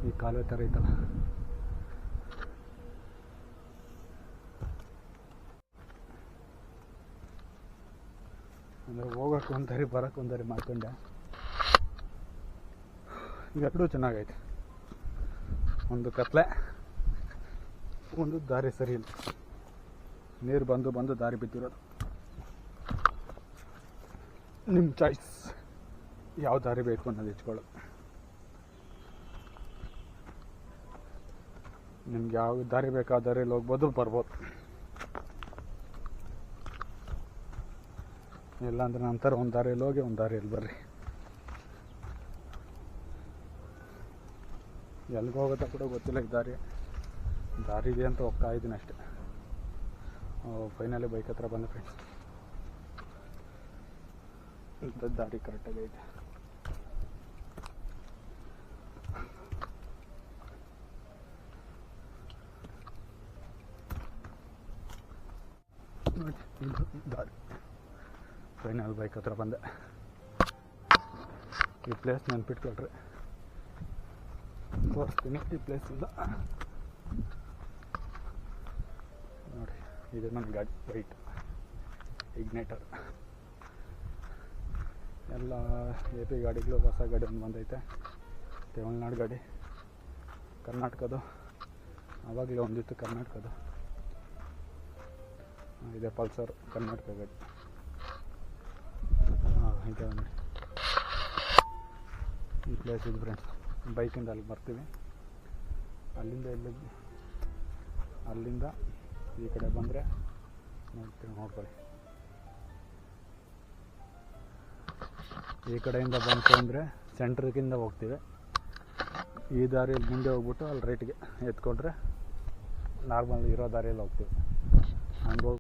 ಈ ಕಾಲುವೆ ಥರ ಐತಲ್ಲ, ಅಂದರೆ ಹೋಗೋಕ್ಕೆ ಒಂದು ದಾರಿ ಬರೋಕ್ಕೆ ಒಂದು ದಾರಿ ಮಾಡ್ಕೊಂಡೆ. ಎರಡೂ ಚೆನ್ನಾಗೈತೆ. ಒಂದು ಕತ್ಲೆ, ಒಂದು ದಾರಿ ಸರಿ ಇಲ್ಲ. ನೀರು ಬಂದು ದಾರಿ ಬಿದ್ದಿರೋದು. ನಿಮ್ಮ ಚಾಯ್ಸ್, ಯಾವ ದಾರಿ ಬೇಕು ಅನ್ನೋದು ಇಟ್ಕೊಳ್ಳೋದು. ನಿಮ್ಗೆ ಯಾವ ದಾರಿ ಬೇಕು ಆ ದಾರಿಯಲ್ಲಿ ಹೋಗ್ಬೋದು, ಬರ್ಬೋದು. ಇಲ್ಲಾಂದ್ರೆ ನಂತರ ಒಂದು ದಾರಿಯಲ್ಲಿ ಹೋಗಿ ಒಂದು ದಾರಿಯಲ್ಲಿ ಬರ್ರಿ. ಎಲ್ಲಿಗೆ ಹೋಗುತ್ತಾ ಕೂಡ ಗೊತ್ತಿಲ್ಲ. ಈ ದಾರಿ ಇದೆ ಅಂತ ಹೋಗ್ತಾ ಇದ್ದೀನಿ ಅಷ್ಟೆ. ಫೈನಲಿ ಬೈಕ್ ಹತ್ರ ಬಂದೆ ಫ್ರೆಂಡ್ಸ್. ಇಂಥದ್ದು ದಾರಿ ಕರೆಕ್ಟಾಗಿ ಐತೆ. ನೋಡಿ ಇದು ದಾರಿ. ಫೈನಲ್ ಬೈಕ್ ಹತ್ರ ಬಂದೆ. ಈ ಪ್ಲೇಸ್ ನೆನ್ಪಿಟ್ಕೊಳ್ರಿ, ತೋರಿಸ್ತೀನಿ. ಈ ಪ್ಲೇಸ್ ಇಲ್ಲ ನೋಡಿ. ಇದು ನನ್ನ ಗಾಡಿ, ವೈಟ್ ಇಗ್ನೈಟರ್. ಎಲ್ಲ AP ಗಾಡಿಗಳು, ಹೊಸ ಗಾಡಿ ಒಂದು ಬಂದೈತೆ. ತಮಿಳ್ನಾಡು ಗಾಡಿ, ಕರ್ನಾಟಕದ್ದು. ಆವಾಗಲೇ ಒಂದಿತ್ತು ಕರ್ನಾಟಕದ್ದು. ಇದೆ ಪಲ್ಸರ್, ಕರ್ನಾಟಕ ಗಾಡಿ. ಇದೆ ನೋಡಿ ಈ ಪ್ಲೇಸ್ ಇದು ಫ್ರೆಂಡ್ಸ್. ಬೈಕಿಂದ ಅಲ್ಲಿ ಬರ್ತೀವಿ. ಅಲ್ಲಿಂದ ಈ ಕಡೆ ಬಂದರೆ ನೋಡ್ಕೊಳ್ಳಿ. ಈ ಕಡೆಯಿಂದ ಬಂತು ಅಂದರೆ ಸೆಂಟ್ರಿಗಿಂದ ಹೋಗ್ತೀವಿ. ಈ ದಾರಿಯಲ್ಲಿ ಮುಂದೆ ಹೋಗ್ಬಿಟ್ಟು ಅಲ್ಲಿ ರೈಟ್ಗೆ ಎತ್ಕೊಂಡ್ರೆ ನಾರ್ಮಲ್ ಇರೋ ದಾರಿಯಲ್ಲಿ ಹೋಗ್ತೀವಿ. ಹಂಗೆ